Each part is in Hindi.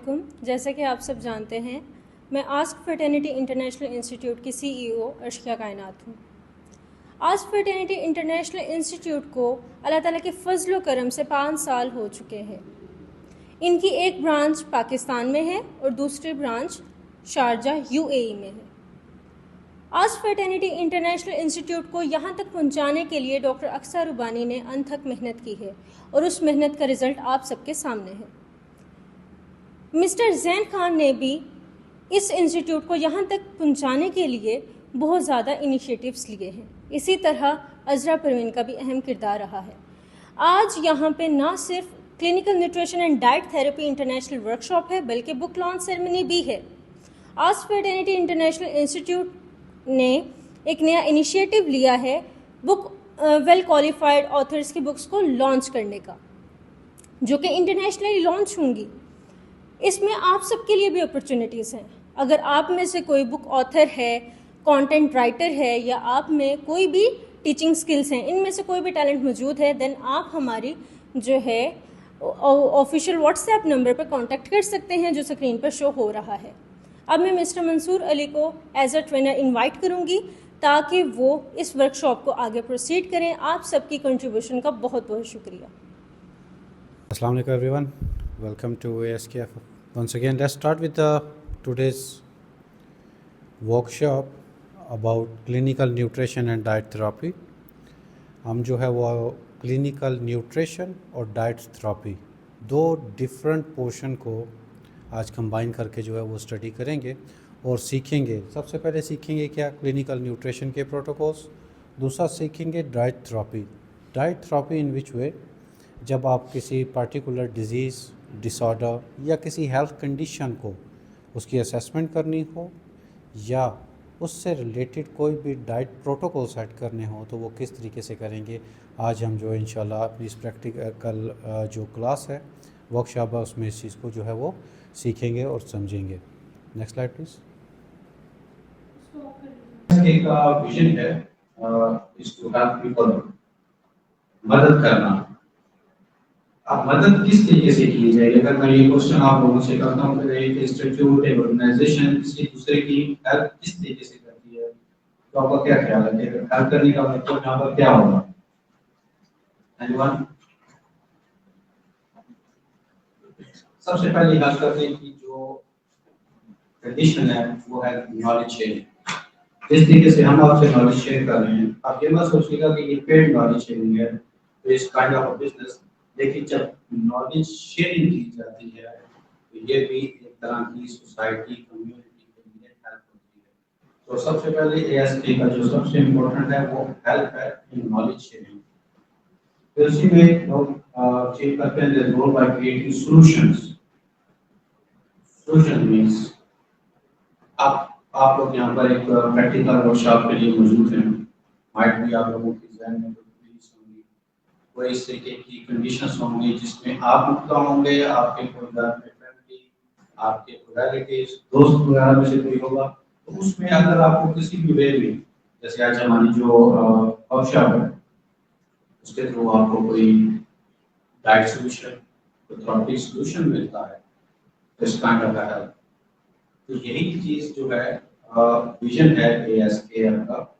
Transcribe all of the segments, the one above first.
वालेकुम। जैसे कि आप सब जानते हैं, मैं आस्क फ्रेटर्निटी इंटरनेशनल इंस्टीट्यूट की CEO अर्शिया कायनात हूँ। आस्क फ्रेटर्निटी इंटरनेशनल इंस्टीट्यूट को अल्लाह ताला के फजल व करम से 5 साल हो चुके हैं। इनकी एक ब्रांच पाकिस्तान में है और दूसरी ब्रांच शारजा UAE में है। आस्क फ्रेटर्निटी इंटरनेशनल इंस्टीट्यूट को यहाँ तक पहुँचाने के लिए डॉक्टर अक्सा रुबानी ने अनथक मेहनत की है और उस मेहनत का रिज़ल्ट आप सबके सामने है। मिस्टर जैन खान ने भी इस इंस्टीट्यूट को यहाँ तक पहुँचाने के लिए बहुत ज़्यादा इनिशिएटिव्स लिए हैं। इसी तरह अज़रा परवीन का भी अहम किरदार रहा है। आज यहाँ पे ना सिर्फ clinical nutrition and diet therapy international workshop है, बल्कि बुक लॉन्च सेरेमनी भी है। आस्क फ्रेटर्निटी इंटरनेशनल इंस्टीट्यूट ने एक नया इनिशिएटिव लिया है बुक वेल क्वालिफाइड ऑथर्स की बुक्स को लॉन्च करने का, जो कि इंटरनेशनली लॉन्च होंगी। इसमें आप सबके लिए भी अपॉर्चुनिटीज़ हैं। अगर आप में से कोई बुक ऑथर है, कंटेंट राइटर है, या आप में कोई भी टीचिंग स्किल्स हैं, इनमें से कोई भी टैलेंट मौजूद है, देन आप हमारी जो है ऑफिशियल व्हाट्सएप नंबर पर कांटेक्ट कर सकते हैं, जो स्क्रीन पर शो हो रहा है। अब मैं मिस्टर मंसूर अली को एज अ ट्रेनर इनवाइट करूंगी ताकि वो इस वर्कशॉप को आगे प्रोसीड करें। आप सबकी कंट्रीब्यूशन का बहुत बहुत शुक्रिया। Assalamu alaikum everyone, welcome to ASKF. Once again, let's start with today's workshop about clinical nutrition and diet therapy. हम जो है वो क्लिनिकल न्यूट्रिशन और डाइट थेरेपी दो डिफरेंट पोर्शन को आज कंबाइन करके जो है वो स्टडी करेंगे और सीखेंगे। सबसे पहले सीखेंगे क्या, क्लिनिकल न्यूट्रिशन के प्रोटोकॉल्स। दूसरा सीखेंगे डाइट थेरेपी। डाइट थेरेपी इन विच वे, जब आप किसी पर्टिकुलर डिज़ीज़, डिसऑर्डर या किसी हेल्थ कंडीशन को उसकी असेसमेंट करनी हो या उससे रिलेटेड कोई भी डाइट प्रोटोकॉल सेट करने हो तो वो किस तरीके से करेंगे। आज हम जो इंशाल्लाह अपनी इस प्रैक्टिकल जो क्लास है, वर्कशॉप है, उसमें इस चीज़ को जो है वो सीखेंगे और समझेंगे। Next slide please. एक विजन है इसको हेल्प पीपल, मदद करना। अब मदद किस तरीके से की जाएगी? अगर मैं ये क्वेश्चन आप लोगों से करता हूँ कि एक इंस्टीट्यूट, एक ऑर्गेनाइजेशन किसी दूसरे की हेल्प किस तरीके से करती है, तो आपका क्या ख्याल है कि हेल्प करने का मतलब यहाँ पर क्या होगा? एनीवन? सबसे पहले बात करते हैं कि जो कंडीशन है वो है नॉलेज शेयरिंग। जिस तरीके से हम आपसे नॉलेज शेयर कर रहे हैं, आप ये मत सोचिएगा कि ये पेड नॉलेज शेयरिंग है, तो इस काइंड ऑफ बिजनेस। लेकिन जब नॉलेज शेयरिंग की जाती है तो ये भी एक तरह की सोसाइटी, कम्युनिटी के लिए हेल्प होती है। तो सबसे पहले ASK का जो सबसे इम्पोर्टेंट है वो हेल्प है इन नॉलेज शेयरिंग। तो इसी में लोग चेक करते हैं role by creating solutions. Solution means आप लोग यहाँ पर एक प्रैक्टिकल वर्कशॉप के लिए मौजूद हैं। माइट भी आप लोगों के ज़हन में कोई इस तरीके की कंडीशंस होंगी जिसमें आप मुब्तला होंगे, आपके कोई घर में फैमिली, आपके रिलेटिव्स, दोस्त वगैरह में से कोई होगा। तो उसमें अगर आपको किसी भी वे में, जैसे आज हमारी जो वर्कशॉप है उसके थ्रू आपको कोई डाइट सोल्यूशन, थेरेपी सोल्यूशन मिलता है, तो इस काइंड ऑफ हेल्प। तो यही चीज़ जो है विजन है ASKF का।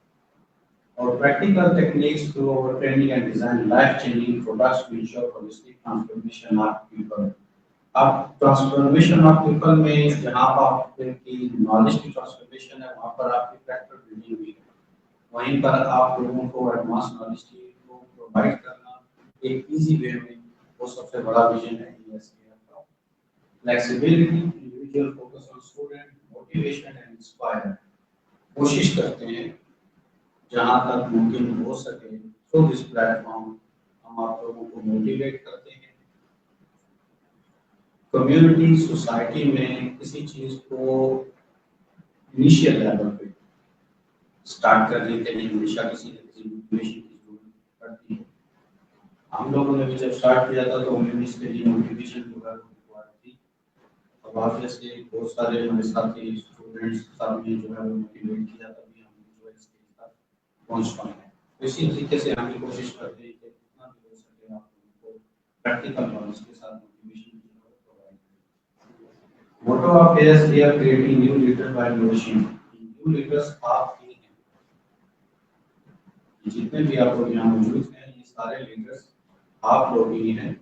और practical techniques through our training and design life-changing products to ensure holistic transformation of people. अब ट्रांसफॉर्मेशन ऑफ पीपल में जहाँ पर आपकी नॉलेज की ट्रांसफॉर्मेशन है, वहाँ पर आपकी कैरेक्टर बिल्डिंग हुई है। वहीं पर आप लोगों को एडवांस नॉलेज को प्रोवाइड करना एक इजी वे में, वो सबसे बड़ा विजन है ASKF का। Flexibility, individual focus on student, motivation and inspire. कोशिश करते हैं जहाँ तक मुमकिन हो सके थ्रू दिस प्लेटफॉर्म हम आप लोगों को मोटिवेट करते हैं। कम्युनिटी, सोसाइटी में किसी चीज को इनिशियल लेवल पे स्टार्ट करने के लिए हमेशा किसी न किसी मोटिवेशन की जरूरत पड़ती है। हम लोगों ने भी जब स्टार्ट किया था तो हमें इसके लिए मोटिवेशन की जरूरत थी। अब ऑब्वियसली बहुत सारे हमारे साथी स्टूडेंट्स साथ में जो है मोटिवेट किया, तभी हम जो है इसके साथ पहुंच पाए हैं। इसी तरीके से हम कोशिश करते हैं कि जितना भी हो सके आप लोगों को प्रैक्टिकल नॉलेज के साथ मोटिवेशन की जरूरत प्रोवाइड करें। Motto of ASK are creating new leaders by innovation. New leaders आप ही हैं, जितने भी आप लोग यहाँ मौजूद हैं, ये सारे लीडर्स आप लोग ही हैं।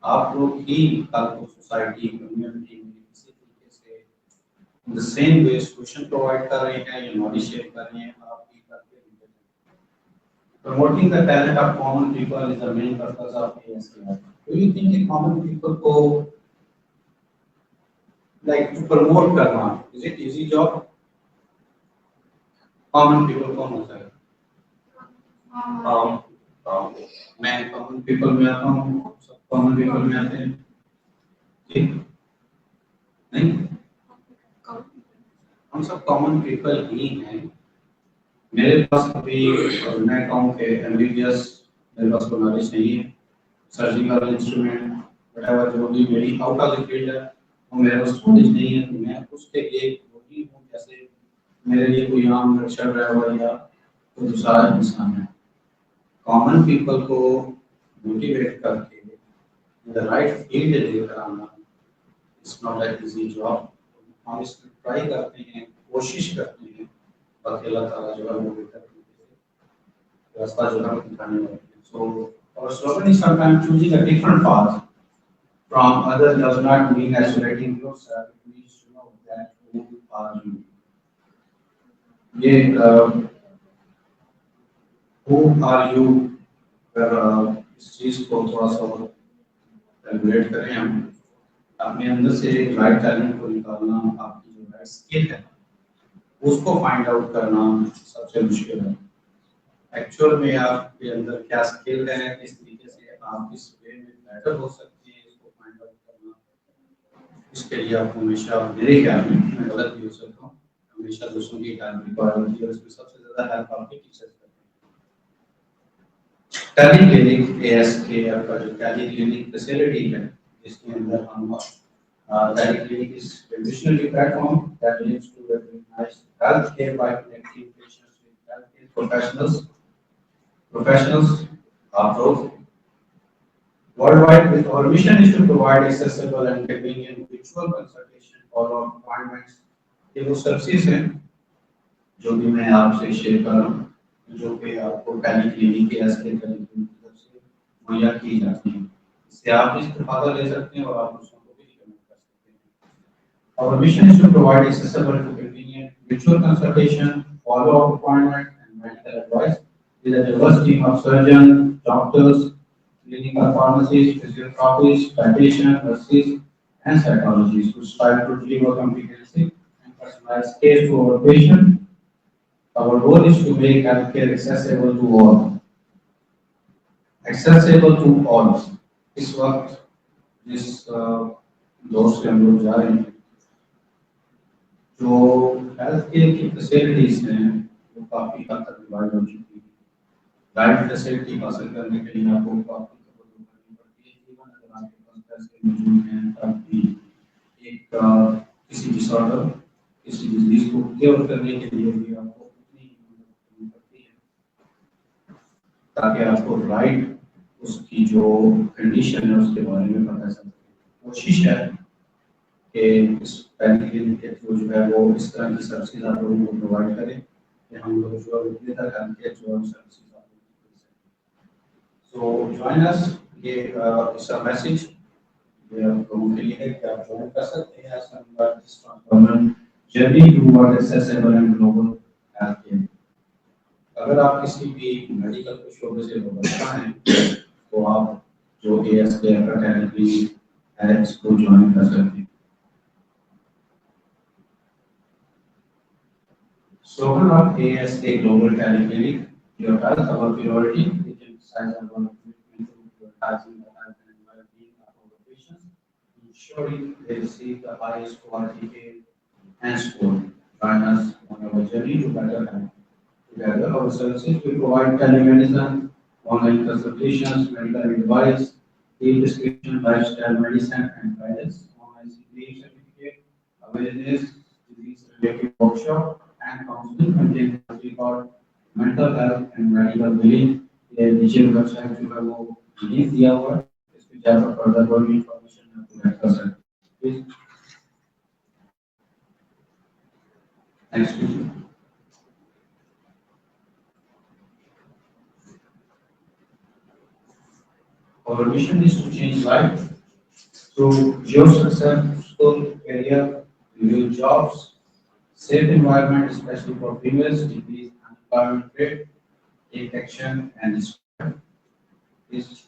आप लोग ही कल को सोसाइटी, कम्युनिटी में किसी तरीके से the same way solution provide कर रहे हैं या नॉलेज शेयर कर रहे हैं, आप ही करके लीडर हैं। Promoting the talent of common people is the main purpose of ASK. Do you think the common people को like to promote करना, is it easy job? Common people कौन होता है? मैं common people में आता हूँ, सब common people में आते हैं, ठीक? नहीं? हम सब common people ही हैं। मेरे पास अभी मैं कहूँ कि MBBS मेरे पास कोई नॉलेज नहीं है, सर्जिकल इंस्ट्रूमेंट whatever जो भी मेरी आउट ऑफ द फील्ड है वो मेरे पास नॉलेज नहीं है, तो मैं उसके लिए वही हूँ जैसे मेरे लिए कोई आम लेक्चर ड्राइवर या कोई दूसरा इंसान है। कॉमन पीपल को मोटिवेट करके द राइट फील्ड लेकर आना it's not an easy job. हम इसमें ट्राई करते हैं, कोशिश करते हैं, बाकी अल्लाह ताला जो है वो बेहतर तरीके से रास्ता जो है दिखाने वाले हैं। सो our slogan is sometimes choosing a different path from others does not mean isolating yourself. It means to know that who are you. ये who are you अगर इस चीज को थोड़ा सा कैलकुलेट करें हम अपने अंदर से राइट टैलेंट को निकालना, आपकी जो राइट स्किल है उसको फाइंड आउट करना सबसे मुश्किल है। एक्चुअल में आपके अंदर क्या स्किल है, किस तरीके से आप इस वे में बेटर हो सकते हैं, इसको फाइंड आउट करना, इसके लिए आपको हमेशा, मेरे ख्याल में, मैं गलत भी हो सकता हूँ, हमेशा दूसरों की हेल्प रिक्वायर होती है और इसमें सबसे ज़्यादा हेल्प आपके टीचर्स करते हैं। टेलीक्लिनिक ASK आपका जो टेलीक्लिनिक फैसिलिटी है जिसके अंदर हम teleclinic is traditionally platform that leads to recognized healthcare by connecting patients with healthcare professionals abroad worldwide. With our mission is to provide accessible and convenient virtual consultation follow-up appointments. ये वो सर्विसेज हैं जो भी मैं आपसे शेयर कर रहा हूँ, जो कि आपको टेलीक्लिनिक के ASK टेलीक्लिनिक की तरफ से मुहैया की जाती हैं। इससे आप इस्तेफादा ले सकते हैं और आप दूसरों को भी रिकमेंड कर सकते हैं। Our mission is to provide accessible and convenient virtual consultation, follow-up appointment, and medical advice with a diverse team of surgeons, doctors, clinical pharmacists, physiotherapists, dietitians, nurses, and psychologists who strive to deliver comprehensive and personalized care to our patients. Our goal is to make healthcare accessible to all. Accessible to all. इस वक्त जिस दौर से हम लोग जा रहे हैं, जो हेल्थ केयर की फैसिलिटीज हैं वो काफ़ी हद तक डिवाइड हो चुकी है। राइट फैसिलिटी हासिल करने के लिए आपको काफ़ी करनी पड़ती है। इवन अगर आपके पास पैसे मौजूद हैं तब भी एक किसी डिसऑर्डर, किसी डिजीज को क्योर करने के लिए भी आपको उतनी मदद करनी पड़ती है ताकि आपको राइट उसकी जो कंडीशन है उसके बारे में पता चल सके। कोशिश है कि इस टेलीक्लिनिक के थ्रू जो है वो इस तरह की सर्विसेज आप लोगों को प्रोवाइड करें कि हम लोग जो है बेहतर हेल्थ जो सर्विसेज आप लोगों को दे सकें। सो जॉइन अस, ये इट्स अ मैसेज ये आप लोगों के लिए है कि आप ज्वाइन कर सकते हैं as transformation journey toward accessible and global health care. अगर आप किसी भी मेडिकल के शोबे से वाबस्ता हैं तो आप जो ASK एकेडमी है इसको ज्वाइन कर सकते हैं। Slogan of ASK Global Teleclinic, your health our priority, which emphasizes our commitment to prioritizing the health and well-being of our patients, ensuring they receive the highest quality care and support. Join us on our journey to better health. Together, our services will provide telemedicine, online consultations, medical advice, e-prescription, lifestyle medicine, and guidance, online sick leave certificate, awareness, disease-related workshop, and counseling contain record mental health and medical billing। ये नीचे वेबसाइट जो है वो लिंक दिया हुआ है, इस पे जाकर फर्दर कोई भी इंफॉर्मेशन आपको गेट कर सकते हैं। Next, please. Our mission is to change life through successful career, new jobs, safe environment, especially for females, decrease unemployment rate, take action and inspire. Please.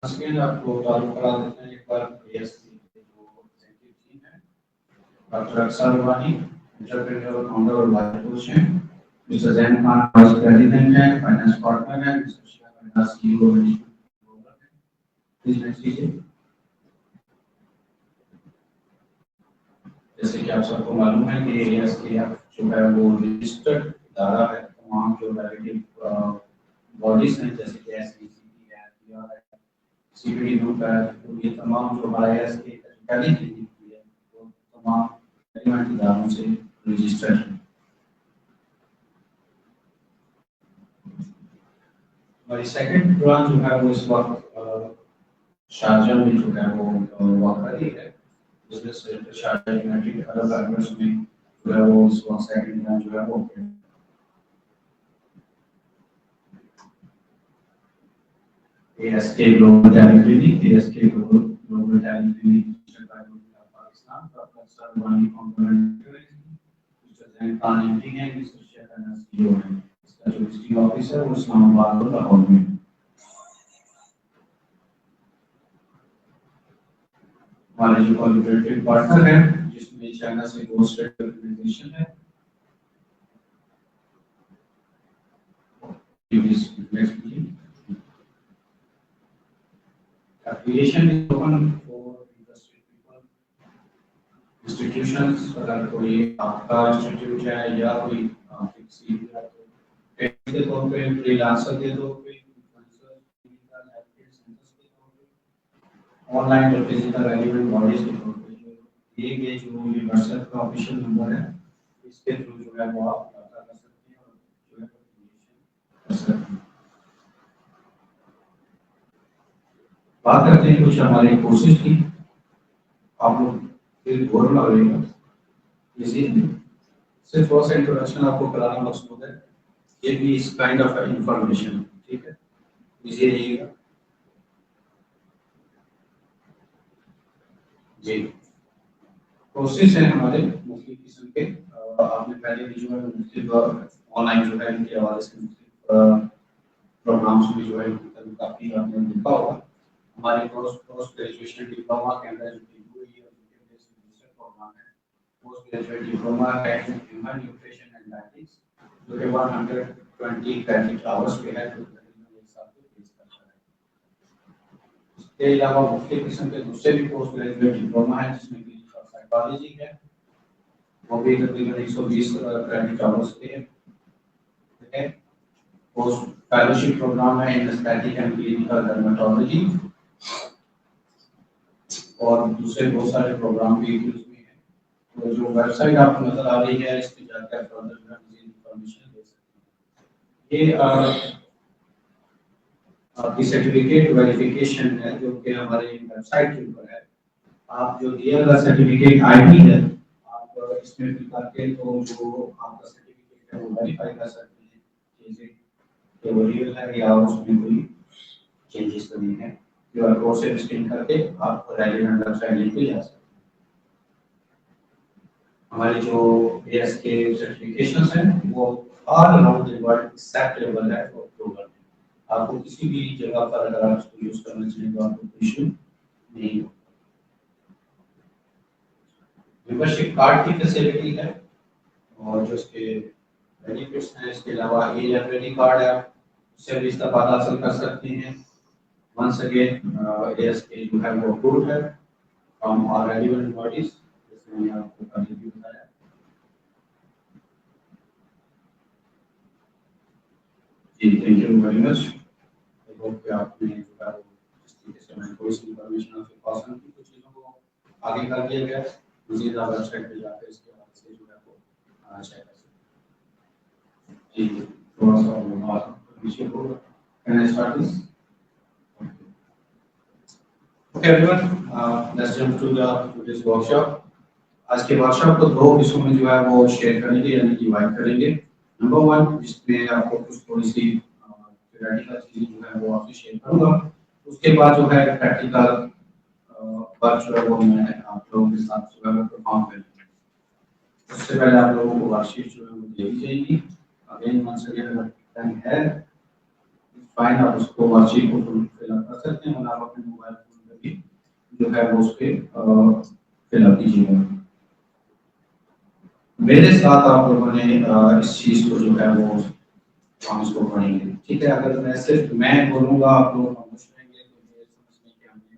Again, आपको चालू करा देते हैं एक बार ASC के जो executive team है, डॉक्टर अक्सर वानी, एंटरप्रेन्योर, फाउंडर और vice president, mister Zain Khan vice president है, फाइनेंस पार्टनर है, मिस्टर शिवा CEO है। प्लीज नेक्स्ट कीजिए। जैसे कि आप सबको मालूम है कि ASKF जो है वो रजिस्टर्ड इदारा है, तमाम जो रेगुलेटरी बॉडीज हैं जैसे कि SEC है, PR है, CPD ग्रुप है, तो ये तमाम जो हमारा ASK है वो तमाम रेगुलेटरी इदारों से रजिस्टर्ड है। हमारी सेकंड ब्रांच जो है वो इस वक्त शारजाह में जो है वो वर्क कर रही है। Business centre Sharjah United Arab Emirates में जो है वो इस वक्त सेकंड ब्रांच जो है वो ASK global talent clinic, ASK global talent clinic Pakistan का प्रोफेसर वानी founder mister Zain Khan MD हैं, मिस्टर शेखना CEO हैं। इसका जो विजिटिंग ऑफिस है वो इस्लामाबाद और लाहौर में। हमारे जो कोलैबोरेटिव पार्टनर हैं जिसमें चाइना से गोस्ट ऑर्गेनाइजेशन है, application is open for industry people, institutions, अगर कोई आपका इंस्टीट्यूट है या कोई किसी के तौर पे फ्रीलांसर के तौर पे, इन्फ्लुएंसर, क्लिनिकल हेल्थ सेंटर्स के तौर पे, ऑनलाइन और फिजिकल रेलिवेंट बॉडीज के तौर पे ये जो यूनिवर्सल का ऑफिशियल नंबर है इसके थ्रू जो है वो आप पता कर सकते हैं और जो है एप्लीकेशन कर सकते हैं। बात करते हैं कुछ हमारे कोर्सेज की। आप लोग फिर गौर लगेगा इसी सिर्फ थोड़ा सा इंट्रोडक्शन आपको कराना मकसूद है, ये भी इस काइंड ऑफ इंफॉर्मेशन, ठीक है, इजी रहिएगा जी। कोर्सेज हैं हमारे मुख्तलिफ किस्म के, आपने पहले भी जो है मुख्तलिफ ऑनलाइन जो है इनके हवाले से मुख्तलिफ प्रोग्राम्स में जो है काफ़ी आपने देखा होगा। हमारे पोस्ट ग्रेजुएशन डिप्लोमा के अंदर प्रोग्राम है, post graduate diploma in human nutrition and dietetics जो कि 120 क्रेडिट आवर्स पे है, जो तकरीबन एक साल के फेस करता है। इसके अलावा मुख्तलिफ किस्म के दूसरे भी पोस्ट ग्रेजुएट डिप्लोमा है जिसमें क्लिनिकल साइकोलॉजी है, वो भी तकरीबन 120 क्रेडिट आवर्स पे है। पोस्ट फेलोशिप प्रोग्राम है इन एस्थेटिक एंड क्लिनिकल डर्मेटोलॉजी और दूसरे बहुत सारे प्रोग्राम भी उसमें हैं। तो जो वेबसाइट आपको नजर आ रही है इस पे जाकर फर्दर जो है मुझे इंफॉर्मेशन दे सकते हैं। ये आपकी सर्टिफिकेट वेरिफिकेशन है जो कि हमारे वेबसाइट के ऊपर है। आप जो दिया गया सर्टिफिकेट आईडी है आप इसमें फिल करके तो जो आपका सर्टिफिकेट है वो वेरीफाई कर सकते हैं चीजें कि वो रियल है या उसमें कोई चेंजेस तो नहीं है। QR कोड से स्कैन करके आप रेलेवेंट वेबसाइट लिंक पे जा सकते हैं। हमारी जो ASK सर्टिफिकेशंस हैं वो all around the world acceptable है फॉर ग्लोबल। आपको किसी भी जगह पर अगर आप इसको यूज करना चाहें तो आपको कोई इशू नहीं होगा। मेंबरशिप कार्ड की फैसिलिटी है और जो इसके बेनिफिट्स हैं, इसके अलावा लाइब्रेरी कार्ड है, उससे भी इस्तेफादा हासिल कर सकते हैं। Once again, ASK जो है वो approved है from our relevant bodies, जैसे मैंने आपको पहले भी बताया। जी, thank you very much। I hope कि आपने जो है इस तरीके से मैंने कोई इंफॉर्मेशन आपके पास की कुछ चीज़ों को आगे कर दिया गया। मज़ीद आप वेबसाइट पे जाकर इसके हवाले से जो है वो शेयर कर सकते हैं। जी, थोड़ा सा पीछे होगा। Can I start this? Okay everyone, let's jump to today's workshop. आज के वर्कशॉप को दो हिस्सों में जो है वो शेयर करेंगे यानी डिवाइड करेंगे। नंबर वन, जिसमें आपको कुछ थोड़ी सी थियोरेटिकल चीजें जो है वो आपसे शेयर करूंगा। उसके बाद जो है प्रैक्टिकल वर्क जो है वो मैं आप लोगों के साथ जो है वो परफॉर्म करेंगे। उससे पहले आप लोगों को वर्कशीट जो है वो दी जाएगी। अगेन वंस अगेन अगर टाइम है फाइन, आप उसको वर्कशीट को फिल अप कर सकते हैं और आप अपने मोबाइल फोन पर भी जो है वो उस पर फिल अप कीजिएगा। मेरे साथ आप लोगों ने इस चीज को जो है वो हम इसको पढ़ेंगे, ठीक है। अगर मैं सिर्फ मैं बोलूंगा आप लोग खामोश रहेंगे तो ये समझने के हमने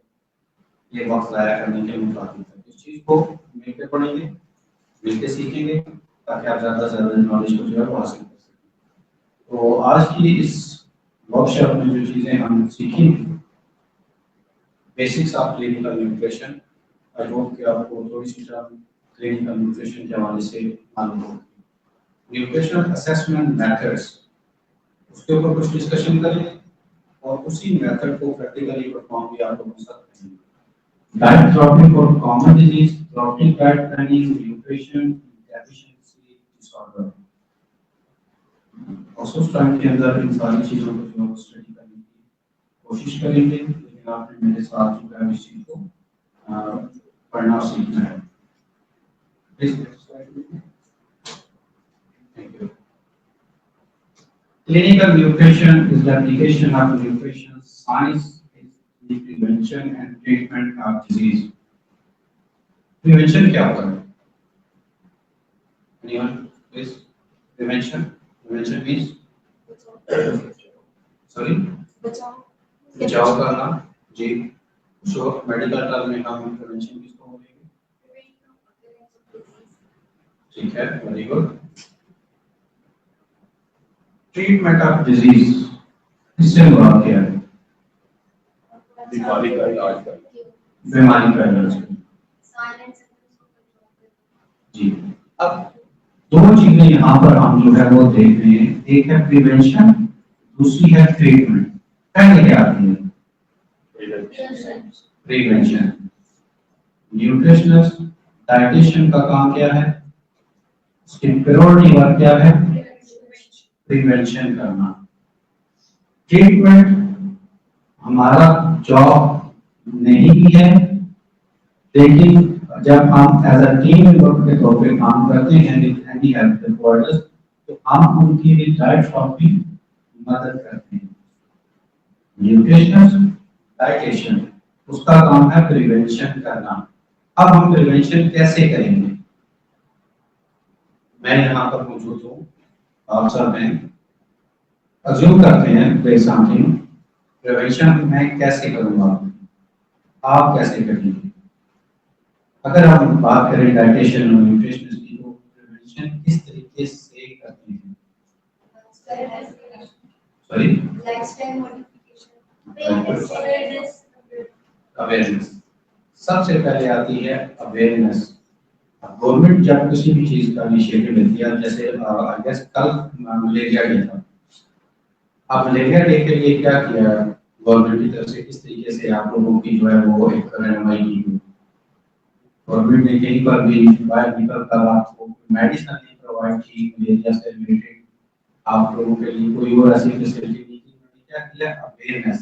ये वक्त ज़ाया करने के मुताबिक है। इस चीज को मिलकर पढ़ेंगे, मिलकर सीखेंगे, ताकि आप ज़्यादा से ज़्यादा नॉलेज को जो है वो हासिल कर सकें। तो आज की इस वर्कशॉप में जो चीज़ें हम सीखेंगे, basics of clinical nutrition. I hope कि आपको थोड़ी सी क्लिनिकल न्यूट्रिशन के हवाले से मालूम हो। न्यूट्रिशनल असेसमेंट मेथड्स, उसके ऊपर कुछ डिस्कशन करें और उसी मेथड को प्रैक्टिकली परफॉर्म भी आप लोग कर सकते हैं। Diet therapy for common disease, therapy diet planning, nutrition deficiency disorder. और उस टाइम के अंदर इन सारी चीज़ों को जो स्टडी करने की कोशिश करेंगे, लेकिन आपने मेरे साथ जो है इस चीज़ को पढ़ना और सीखना है। Please thank you. Clinical nutrition is the application of nutrition science in the prevention and treatment of disease. Prevention क्या होता है? Anyone, please? Prevention. Prevention means sorry. बचाव करना जी। So medical term में हम prevention किसको बोलेंगे? ठीक है, very good. Treatment of disease, इससे मुराद क्या है? बीमारी का इलाज करना। बीमारी का इलाज करना जी। अब दो चीजें यहाँ पर हम जो है वो देख रहे हैं, एक है प्रिवेंशन, दूसरी है ट्रीटमेंट। पहले क्या आती है? प्रिवेंशन। न्यूट्रिशनिस्ट डाइटिशियन का काम क्या है? उसकी प्रायोरिटी वर्क क्या है? प्रिवेंशन करना। ट्रीटमेंट हमारा जॉब नहीं है, लेकिन जब हम एज अ टीम वर्क के तौर पे काम करते हैं विद एनी हेल्थ डिसऑर्डर्स, तो हम उनकी डाइट शॉप की मदद करते हैं। न्यूट्रिशनिस्ट डाइटिशियन, उसका काम है प्रिवेंशन करना। अब हम प्रिवेंशन कैसे करेंगे? मैं यहाँ पर मौजूद हूँ, आप सब हैं, अज्यूम करते हैं प्ले समथिंग, प्रिवेंशन मैं कैसे करूँगा, आप कैसे करेंगे? अगर हम बात करें डाइटिशियन और न्यूट्रिशनिस्ट की, तो प्रिवेंशन किस तरीके से करते हैं? Sorry, lifestyle modification, awareness. सबसे पहले आती है अवेयरनेस। गवर्नमेंट जब किसी भी चीज का इनिशिएटिव लेती है, जैसे आई गेस कल मलेरिया डे था, अब मलेरिया डे के लिए क्या किया गवर्नमेंट की तरफ से, किस तरीके से आप लोगों की जो है वो एक रहनुमाई की गई? गवर्नमेंट ने कहीं पर भी बाहर निकल कर आपको मेडिसिन नहीं प्रोवाइड की मलेरिया से रिलेटेड, आप लोगों के लिए कोई और ऐसी फैसिलिटी नहीं की। क्या किया? अवेयरनेस,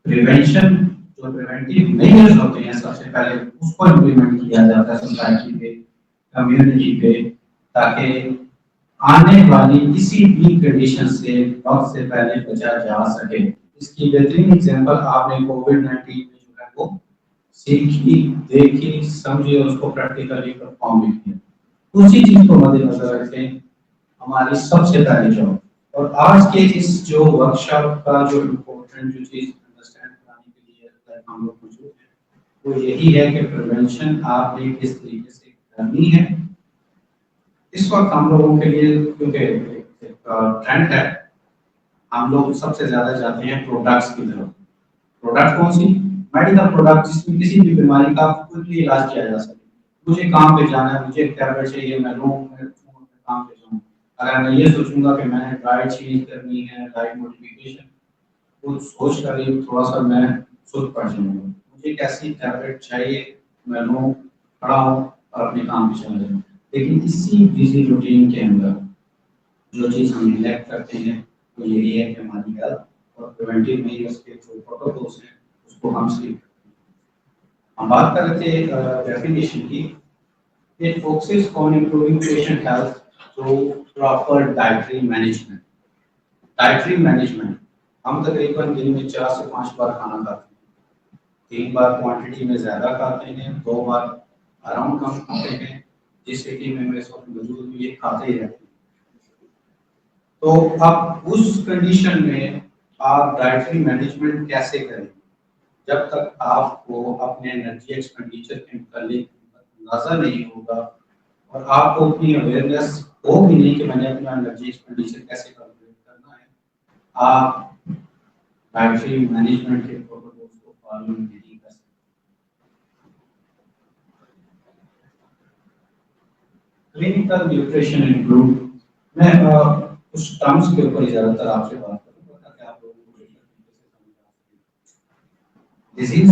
प्रिवेंशन, जो प्रिवेंटिव मेजर्स होते हैं सबसे पहले उसको इम्प्लीमेंट किया जाता है सोसाइटी पे, कम्युनिटी पे, ताकि आने वाली किसी भी कंडीशन से वक्त से पहले बचा जा सके। इसकी बेहतरीन एग्जांपल आपने कोविड-19 में जो है वो सीखी, देखी, समझी और उसको प्रैक्टिकली परफॉर्म भी किया। उसी चीज को मद्देनजर रखें हमारी सबसे पहली जॉब। और आज के इस जो वर्कशॉप का जो इम्पोर्टेंट जो चीज अंडरस्टैंड कराने के लिए हम लोग मौजूद हैं, वो यही है कि प्रिवेंशन आपने किस तरीके से करनी है। इस वक्त हम लोगों के लिए क्योंकि ट्रेंड है, हम लोग सबसे ज्यादा जाते हैं प्रोडक्ट्स की तरफ। प्रोडक्ट कौन सी? मेडिकल प्रोडक्ट, जिसमें किसी भी बीमारी का क्विकली इलाज किया जा सके। मुझे काम पे जाना है, मुझे एक टैबलेट चाहिए, मैं लूं, मैं काम पे जाऊं। अगर मैं ये सोचूंगा कि मैंने डाइट चेंज करनी है, डाइट मॉडिफिकेशन, कुछ सोच कर ही थोड़ा सा मैं सुध पड़ जाऊंगा। मुझे कैसी टैबलेट चाहिए, मैं लूं, खड़ा हूं, और अपने काम पे चले जाएं। लेकिन इसी बिजी रूटीन के अंदर जो चीज़ हम नेग्लेक्ट करते हैं वो यही है कि हमारी हेल्थ और प्रिवेंटिव मेजर्स के जो प्रोटोकॉल्स हैं उसको हम स्किप करते हैं। हम बात कर रहे थे डेफिनेशन की। It focuses on improving patient health through proper dietary management. Dietary management, हम तकरीबन दिन में 4 से 5 बार खाना खाते हैं। 3 बार क्वांटिटी में ज़्यादा खाते हैं, 2 बार अराउंड कम खाते हैं, जिससे कि मैं इस वक्त मौजूद भी ये खाते ही रहते हैं। तो अब उस कंडीशन में आप डाइटरी मैनेजमेंट कैसे करें जब तक आपको अपने एनर्जी एक्सपेंडिचर के मुतालिक अंदाजा नहीं होगा और आपको अपनी अवेयरनेस हो भी नहीं कि मैंने अपना एनर्जी एक्सपेंडिचर कैसे कैलकुलेट करना है, आप डाइटरी मैनेजमेंट के प्रोटोकॉल्स को फॉलो नहीं कर सकते। क्लिनिकल न्यूट्रिशन इंक्लूड, मैं कुछ टर्म्स के ऊपर ज़्यादातर आपसे बात करूँगा ताकि आप लोगों को बेहतर तरीके से समझ आ सके। डिजीज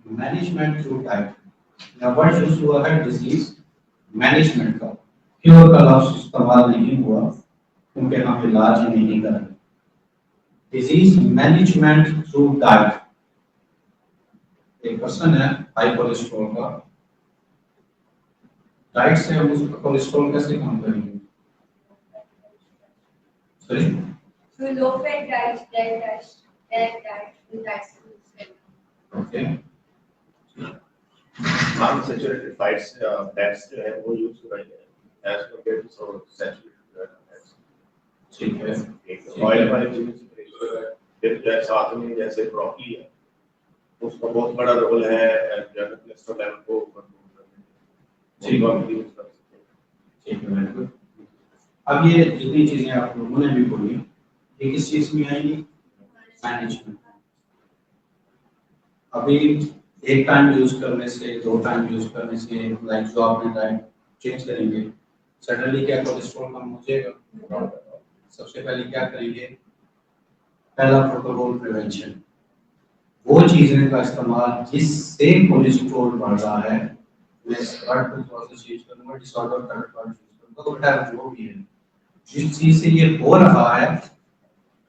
मैनेजमेंट थ्रू डाइट, या वर्ड यूज हुआ है डिजीज मैनेजमेंट का, क्योर का लफ्ज इस्तेमाल नहीं हुआ क्योंकि हम इलाज नहीं कर रहे। डिजीज मैनेजमेंट थ्रू डाइट, एक पर्सन है हाई कोलेस्ट्रॉल का, डाइट से हम उसका कोलेस्ट्रॉल कैसे कम करेंगे? Sorry, So low fat diet, diet, diet. Okay, unsaturated fats, fats जो है वो यूज कर रहे हैं as compared to some saturated fats। ठीक है। एक ऑयल वाली चीजें से रेशियो है, फिर जो साथ में जैसे ब्रोकली है उसका बहुत बड़ा रोल है ब्लड कोलेस्ट्रॉल लेवल को कंट्रोल करने में। ठीक है, यूज कर सकते हैं। ठीक है, वेरी गुड। अब ये जितनी चीजें आप लोगों ने भी बोली ये किस चीज में आएंगी? मैनेजमेंट। अभी एक टाइम यूज करने से, 2 टाइम यूज करने से, लाइक जो आपने डाइट चेंज करेंगे सडनली क्या कोलेस्ट्रॉल कम हो जाएगा? सबसे पहले क्या करेंगे? पहला प्रोटोकॉल प्रिवेंशन, वो चीजें का इस्तेमाल जिससे कोलेस्ट्रॉल बढ़ रहा है, मैं वर्ड को थोड़ा सा चेंज करूंगा, डिसऑर्डर का वर्ड यूज करूंगा, तो बेटा जो भी है जिस चीज से ये हो रहा है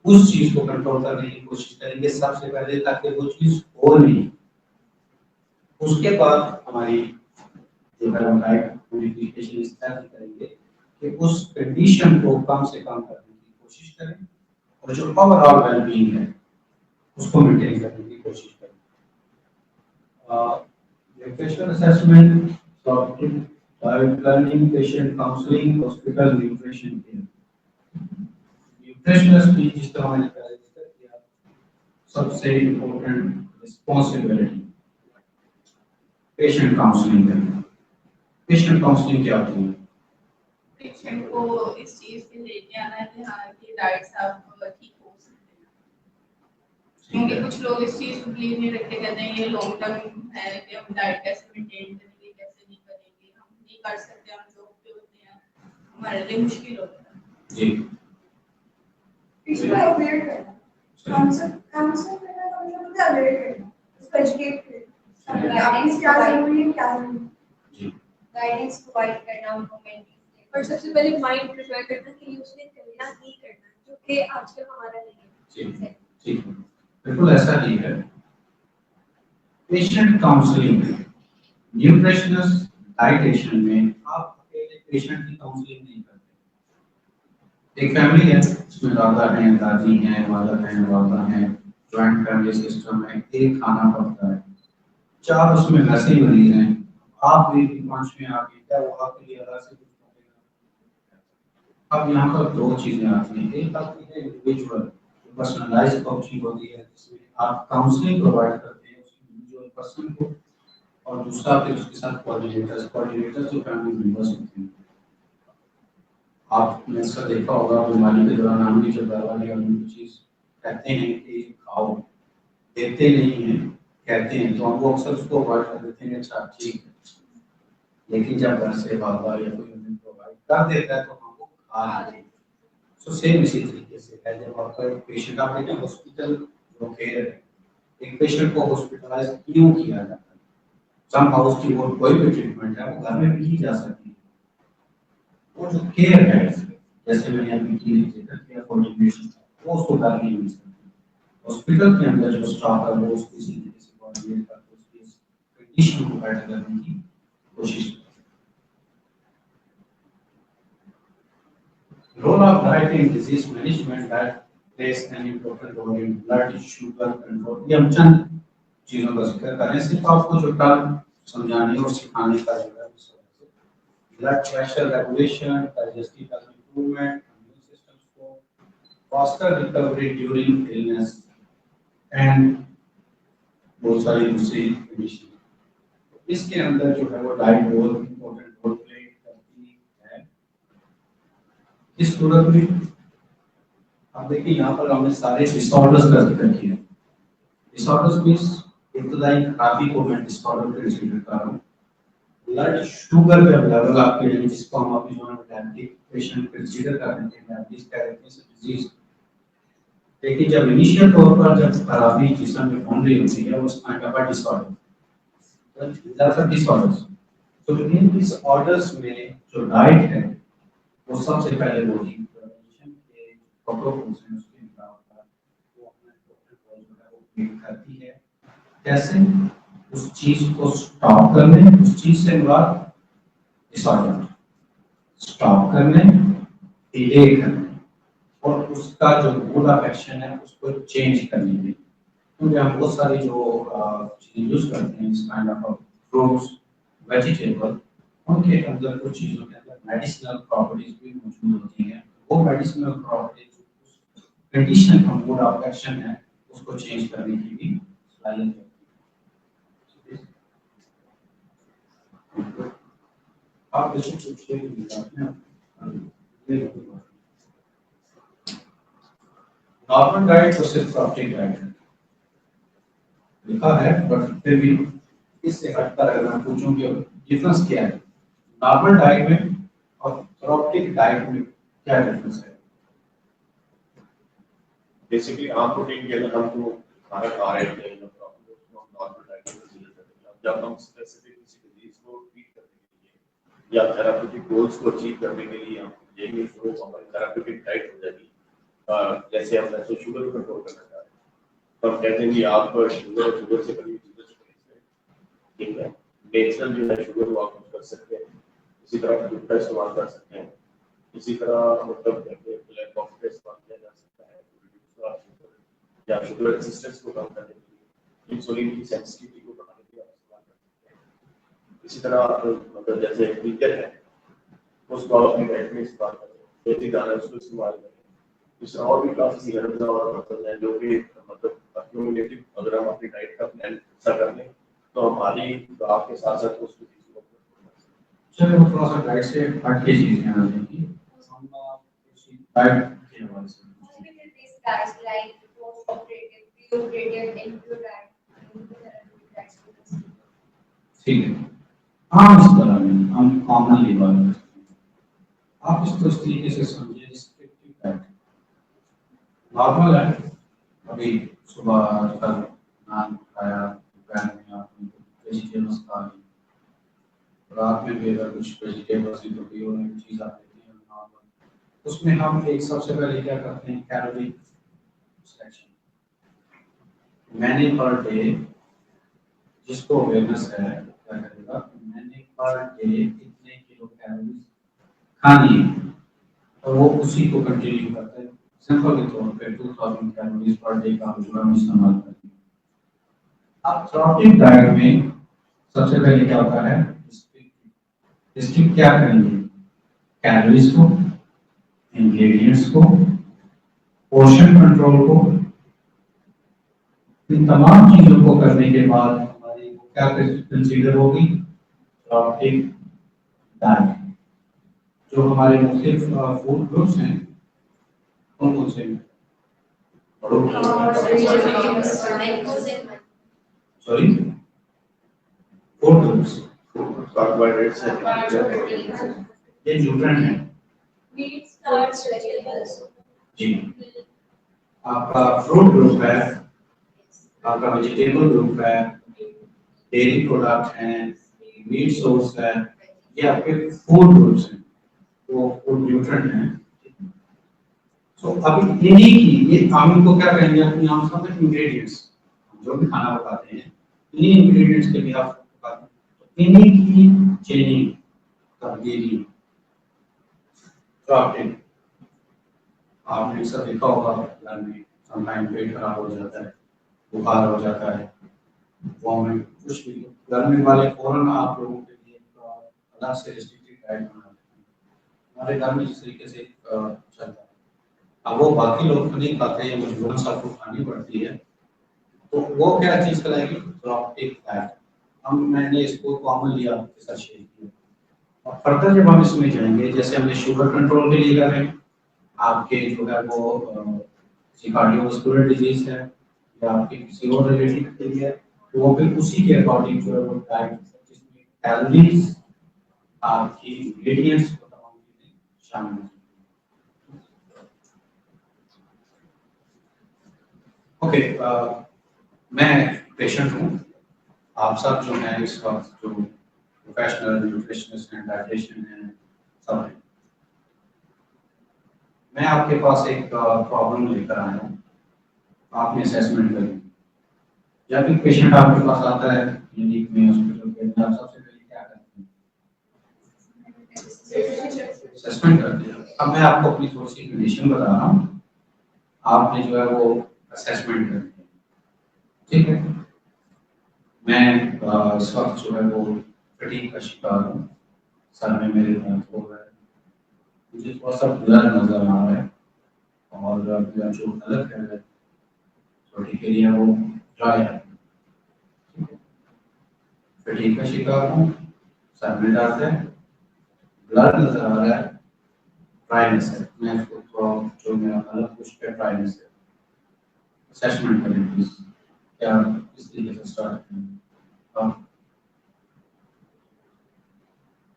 उस चीज को कंट्रोल करने की कोशिश करेंगे सबसे पहले, ताकि वो चीज हो नहीं। उसके बाद हमारी जो है डाइट मॉडिफिकेशन इस तरह से करेंगे कि उस कंडीशन को कम से कम करने की कोशिश करें और जो ओवरऑल वेलबीइंग है उसको मेंटेन करने की कोशिश करें। Nutrition assessment, software, diet planning, patient counselling, hospital nutrition care. Nutritionist की जिस तरह मैंने पहले जिक्र किया, सबसे इम्पोर्टेंट रिस्पॉन्सिबिलिटी पेशेंट काउंसलिंग करना। पेशेंट काउंसलिंग क्या होती है? पेशेंट को इस चीज से लेके आना है कि हाँ कि डाइट आप ठीक हो सकते हैं, क्योंकि कुछ लोग इस चीज को बिलीव नहीं रखते, कहते हैं ये लॉन्ग टर्म है कि हम डाइट कैसे मेंटेन करेंगे, कैसे नहीं करेंगे, हम नहीं कर सकते, हम जॉब पे होते हैं, हमारे लिए मुश्किल होता है। जी, इसको अवेयर करना, कांसेप्ट करना का मतलब होता है अवेयर करना, इसको एजुकेट करना, गाइडेंस क्या जरूरी है, क्या नहीं, जी, गाइडेंस प्रोवाइड करना उनको मेंटी और सबसे पहले माइंड प्रिपेयर करना कि उसने करना ही करना, जो कि आजकल हमारा नहीं है। ठीक, ठीक, बिल्कुल ऐसा ही है। पेशेंट काउंसलिंग, न्यूट्रिशनिस्ट डाइटेशन में आप अकेले पेशेंट की काउंसलिंग नहीं करते। एक फैमिली है, उसमें दादा हैं, दादी हैं, वालिद हैं, वालिदा हैं, जॉइंट फैमिली सिस्टम है, एक खाना पड़ता है, 4 उसमें वैसे ही मरीज हैं, आप भी 5 में आ गए, क्या वो आपके लिए अलग से कुछ करेगा? अब यहाँ पर 2 चीजें आती हैं। एक आती है इंडिविजुअल पर्सनलाइज्ड कोचिंग होती है जिसमें आप काउंसलिंग प्रोवाइड करते हैं उस इंडिविजुअल पर्सन को, और दूसरा फिर उसके साथ कोऑर्डिनेटर्स जो फैमिली मेंबर्स होते हैं। आपने इसका देखा होगा बीमारी के दौरान हम भी जब दवा या चीज कहते हैं कि खाओ, देते नहीं हैं, कहते हैं तो हम वो अक्सर उसको अवॉइड कर देते हैं, अच्छा ठीक है, लेकिन जब घर से बाबा या कोई हमें प्रोवाइड कर देता है तो हम वो खा लेते हैं। सो सेम इसी तरीके से है, जब आपका एक पेशेंट, आप देखिए हॉस्पिटल जो केयर है, एक पेशेंट को हॉस्पिटलाइज क्यों किया जाता है? सम हाउस की वो कोई भी ट्रीटमेंट है वो घर में भी की जा सकती है। वो जो केयर है जैसे मैंने अभी की जिक्र किया कोऑर्डिनेशन वो उसको घर में यूज करते हैं। हॉस्पिटल के अंदर जो स्टाफ है वो उसकी तरीके से कोऑर्डिनेट करके उसकी कंडीशन को बेटर करने की कोशिश करते हैं। Role of diet in disease management diet plays an important role in blood sugar control. ये हम चंद चीजों का जिक्र करें, सिर्फ आपको जो टर्म समझाने और सिखाने का जो है blood pressure regulation, digestive health improvement, immune system को faster recovery during illness and बहुत सारी दूसरी कंडीशन। इसके अंदर जो है वो डाइट बहुत इंपॉर्टेंट रोल प्ले करती है। इस सूरत में आप देखिए यहाँ पर हमने सारे डिसऑर्डर्स का जिक्र किया। डिसऑर्डर्स मींस इब्तदाई खराबी को मैं डिसऑर्डर कंसीडर कर रहा हूँ। ब्लड शुगर का लेवल आपके लिए जिसको हम अभी जो है डायबिटिक पेशेंट कंसीडर कर रहे हैं, डायबिटीज का डिजीज। लेकिन जब इनिशियल तौर पर जब खराबी जिस्म में पहुंच रही होती है उस टाइम का डिसऑर्डर, ज़्यादातर डिसऑर्डर्स। तो इन डिसऑर्डर्स में जो डाइट है वो सबसे पहले होगी प्रिवेंशन के प्रोटोकॉल्स हैं उसके हिसाब से वो अपना प्रोटोकॉल जो है वो प्लेट करती है। कैसे उस चीज को स्टॉप करने, उस चीज से मुराद डिसऑर्डर स्टॉप करने, डिले करने और उसका जो मोड ऑफ एक्शन है उसको चेंज करने में। क्योंकि हम बहुत सारी जो चीजें यूज करते हैं इस काइंड ऑफ फ्रूट्स वेजिटेबल, उनके अंदर कुछ चीजों के अंदर मेडिसिनल प्रॉपर्टीज भी मौजूद होती हैं। वो मेडिसिनल प्रॉपर्टीज कंडीशन का मोड ऑफ एक्शन है उसको चेंज करने की भी सलाहियत है। आप इसको पूछिए नॉर्मल डाइट और सिर्फ प्रॉपर्टी डाइट लिखा है, बट फिर भी इससे हटकर अगर मैं पूछूं कि डिफरेंस क्या है नॉर्मल डाइट में और प्रॉपर्टी डाइट में, क्या डिफरेंस है? बेसिकली आम प्रोटीन के अंदर हम तो खाना खा रहे थे नॉर्मल डाइट में कंसीडर करते हैं। जब हम स्पेसिफिक किसी डिजीज को ट्रीट करने के लिए या थेराप्यूटिक गोल्स को अचीव करने के लिए हम लेंगे तो हमारी थेराप्यूटिक डाइट हो जाएगी। जैसे हम ऐसे शुगर को कंट्रोल करना चाहते हैं तो हम कहते हैं कि आप शुगर से बनी चीज़ें ठीक है, नेचुरल जो है शुगर वो आप यूज कर सकते हैं। इसी तरह दूध का इस्तेमाल कर सकते हैं। इसी तरह मतलब ब्लैक कॉफी का इस्तेमाल किया जा सकता है या शुगर रेजिस्टेंस को कम करने के लिए, इंसुलिन की सेंसिटिविटी को बढ़ाने के लिए आप इस्तेमाल कर सकते हैं। इसी तरह मतलब जैसे टीचर है उसको आप अपनी डाइट में इस्तेमाल करें, मेथी दाना उसको इस्तेमाल करें। इस और भी काफी हर्ब्स और मतलब है जो कि मतलब एक्यूमुलेटिव अगर हम अपनी डाइट का प्लान ऐसा कर लें तो हमारी आपके साथ साथ उसको चलो थोड़ा सा डाइट से हट के चीज है देखिए हम डाइट के हवाले से these guys like post-operative, pre-operative, impure diet, ठीक है। हाँ इस तरह में हम कॉमनली बात करते हैं। आप इसको इस तरीके से समझिए रिस्ट्रिक्टिव डाइट नॉर्मल है। अभी सुबह कल नान खाया, दोपहर में आपने वेजिटेबल्स खा ली, रात में भी अगर कुछ वेजिटेबल्स की रोटी और एक चीज़ आप लेते हैं नॉर्मल, उसमें हम एक सबसे पहले क्या करते हैं कैलोरी सिलेक्शन। मैंने पर डे जिसको अवेयरनेस है क्या करेगा, मैंने पर डे कितने किलो कैलोरीज खानी है और वो उसी को कंटिन्यू करते हैं। सिंपल के तौर पे 2000 कैलोरीज पर डे का जो हम इस्तेमाल करते हैं। अब थेराप्यूटिक डाइट में सबसे पहले क्या होता है रिस्ट्रिक्ट क्या करेंगे कैलोरीज को, इंग्रेडिएंट्स को, पोर्शन कंट्रोल को। इन तमाम चीजों को करने के बाद हमारी क्या कंसीडर होगी थेराप्यूटिक डाइट। जो हमारे मुख्तलिफ फूड ग्रुप्स हैं कौन कौन से हैं? सॉरी फूड ग्रुप्स कार्बोहाइड्रेट्स ये न्यूट्रिएंट है meats, nuts, vegetables. जी। आपका फ्रूट ग्रुप है, आपका वेजिटेबल ग्रुप है, डेयरी प्रोडक्ट हैं, मीट सोर्स है, ये आपके फूड ग्रुप्स हैं, वो फूड न्यूट्रेंट हैं। तो अभी इन्हीं की ये हम इनको क्या कहेंगे अपनी आम में इंग्रेडिएंट्स, जो भी खाना पकाते हैं इन्हीं इंग्रेडिएंट्स के लिए आप पकाते हैं, तो इन्हीं की चेनिंग तब्दीली ड्राफ्टिंग आपने सब देखा होगा घर में समटाइम पेट खराब हो जाता है, बुखार हो जाता है, वॉमिट कुछ भी गर्मी वाले फौरन आप लोगों के लिए अलग से रेस्ट्रिक्टेड डाइट बना देते हैं। हमारे घर में इस तरीके से चलता है। अब वो बाकी लोग तो नहीं खाते हैं, मजबूरन सबको खानी पड़ती है, तो वो क्या चीज़ कराएगी ड्रॉप्टिक फैट। मैंने इसको कॉमन लिया आपके साथ शेयर किया। और फर्दर जब हम इसमें जाएंगे, जैसे हमने शुगर कंट्रोल के लिए कर रहे हैं, आपके जो है वो कार्डियोवास्कुलर डिजीज है या आपके किसी और रिलेटेड के लिए, तो वो फिर उसी के अकॉर्डिंग जो है वो डाइट जिसमें कैलोरीज आपकी इंग्रेडिएंट्स को तमाम चीजें शामिल हैं। ओके, मैं पेशेंट हूँ, आप सब जो हैं इस वक्त जो प्रोफेशनल न्यूट्रिशनिस्ट हैं, डाइटिशियन हैं, सब हैं। मैं आपके पास एक प्रॉब्लम लेकर आया हूँ, आपने असेसमेंट करी। जब भी पेशेंट आपके पास आता है क्लिनिक में, हॉस्पिटल के अंदर, आप सबसे पहले क्या करते हैं? असेसमेंट करते हैं। अब मैं आपको अपनी थोड़ी सी कंडीशन बता रहा हूँ, आपने जो है वो असेसमेंट करनी है, ठीक है? मैं इस वक्त जो है वो फटीग का शिकार हूँ, सर में मेरे दर्द हो रहा है, मुझे थोड़ा सा ब्लर नजर आ रहा है और मेरा जो गलत है छोटी एरिया वो ड्राई है, फटीग का शिकार हूँ, सर में दर्द है, ब्लर नजर आ रहा है, ड्राइनेस है। मैं इसको थोड़ा जो मेरा गलत कुछ पे ड्राइनेस है, असेसमेंट करें प्लीज, क्या इस तरीके से स्टार्ट करें?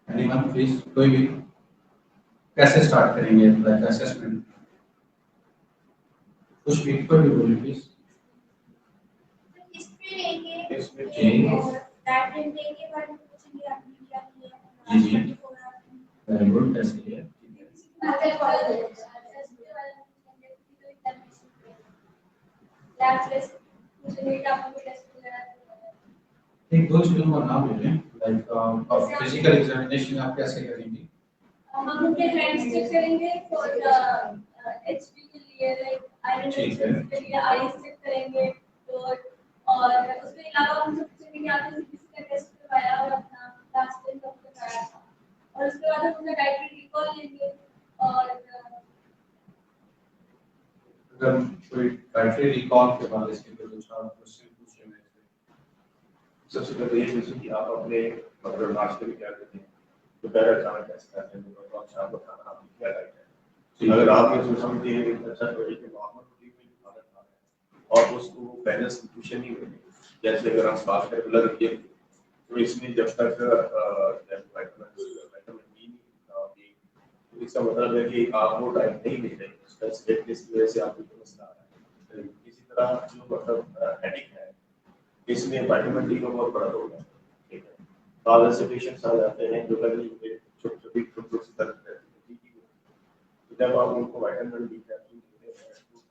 एनीवन प्लीज, कोई भी, कैसे स्टार्ट करेंगे लाइक असेसमेंट? कुछ भी, कोई भी बोलिए प्लीज। इसमें जी और डाइट इंटेक के बारे में पूछेंगे, आपने क्या किया? जी जी, वेरी गुड, ऐसे ही है, मेथड फॉलो करेंगे, के बारे में पूछेंगे, फिजिकल एग्जामिनेशन लैब टेस्ट पूछेंगे कि आपको टेस्ट वगैरह। एक दो चीजों का नाम ले लें, लाइक फिजिकल एग्जामिनेशन आप कैसे करेंगे? हम अपने हैंड्स चेक करेंगे फॉर एचपी के लिए, लाइक आयरन के लिए आईज चेक करेंगे, तो और उसके अलावा हम सब पूछेंगे कि आपने किसी का टेस्ट करवाया और अपना लास्ट टाइम कब करवाया था, और उसके बाद हम अपना डाइटरी रिकॉल लेंगे। और अगर कोई डाइटरी रिकॉल के बाद इसके दो चार क्वेश्चन पूछे मेरे से। सबसे पहले ये पूछिए कि आप अपने मतलब नाश्ते में क्या करते हैं, दोपहर खाना कैसे खाते हैं, और शाम को खाना आपकी क्या डाइट है। अगर आप ये समझते हैं कि अच्छा कोई के नॉर्मल रूटीन में खाना खा रहे हैं और उसको बैलेंस न्यूट्रिशन नहीं मिले, जैसे अगर हम बात करें ब्लड रखिए, तो इसमें जब तक विटामिन डी तो इसका मतलब है कि आप वो डाइट नहीं ले रहे, स्ट्रेस की वजह से आपको मसला आ रहा है। इसी तरह जो मतलब हेडेक है, इसमें विटामिन डी का बहुत बड़ा रोल है, ठीक है? बाद से पेशेंट्स आ जाते हैं जो लगे छोटी छोटी दर्द रहती है, तो जब आप उनको विटामिन डी कैप्सूल देते हैं तो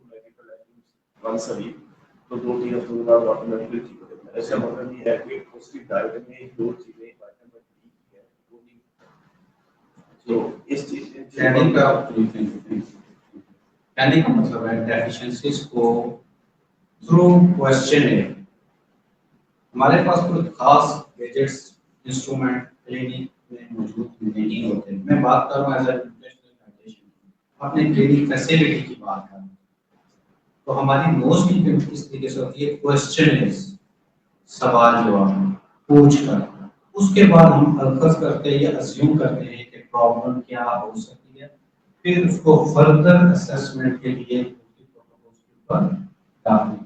medical at least once a week, तो 2-3 हफ्तों के बाद ऑटोमेटिकली ठीक हो जाता है। ऐसा मतलब ये है कि उसकी डाइट में जो चीजें विटामिन डी की है वो नहीं, तो इस चीज ट्रेनिंग का ट्रेनिंग का मतलब है डेफिशिएंसीज को थ्रू क्वेश्चनिंग। हमारे पास कोई खास गैजेट्स इंस्ट्रूमेंट क्लिनिक में मौजूद नहीं होते। मैं बात कर रहा हूँ एज ए न्यूट्रिशनल डाइटिशियन, अपने क्लिनिक फैसिलिटी की बात कर रहा हूँ, तो हमारी मोस्टली इस तरीके से होती है क्वेश्चनिंग, सवाल जवाब पूछ कर, उसके बाद हम अल्फज करते हैं या अज्यूम करते हैं कि प्रॉब्लम क्या हो सकती है, फिर उसको फर्दर असेसमेंट के लिए प्रोटोकॉल्स के ऊपर डालते हैं।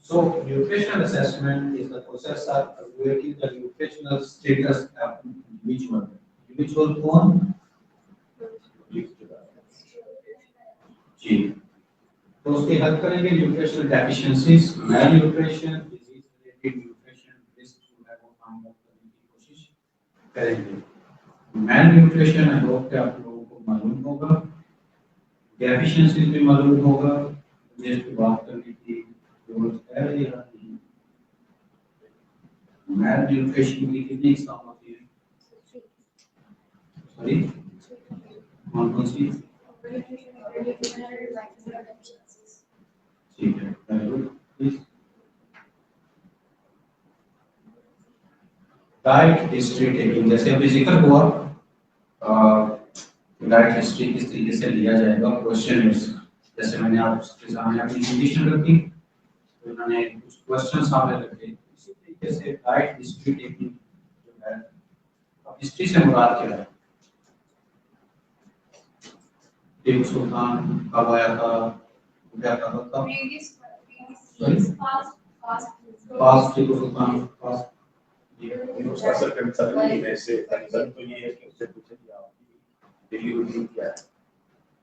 So nutritional assessment is the process of evaluating the nutritional status of an individual. Individual कौन? जी, तो उसकी हेल्प करेंगे nutritional deficiencies, malnutrition, disease related nutrition काम करने की कोशिश करेंगे। मैल न्यूट्रिशन आई होप कि आप लोगों को मालूम होगा, डेफिशिएंसी भी मालूम होगा, जिस पे बात करने की जरूरत है या नहीं। मैल न्यूट्रिशन की कितनी इकसाम होती है? सॉरी, कौन कौन सी? ठीक है, very good. Please diet history taking, जैसे अभी जिक्र हुआ डाइट हिस्ट्री किस तरीके से लिया जाएगा क्वेश्चन, जैसे मैंने आपके सामने अपनी कंडीशन रखी तो उन्होंने कुछ क्वेश्चन सामने रखे, इसी तरीके से डाइट हिस्ट्री टेकिंग जो है, अब हिस्ट्री से मुराद क्या है? टीपू सुल्तान कब आया था, क्या था, पास्ट टीपू सुल्तान पास्ट असर करने से कंसर्न तो ये है कि उससे पूछे कि आपकी डेली रूटीन क्या है,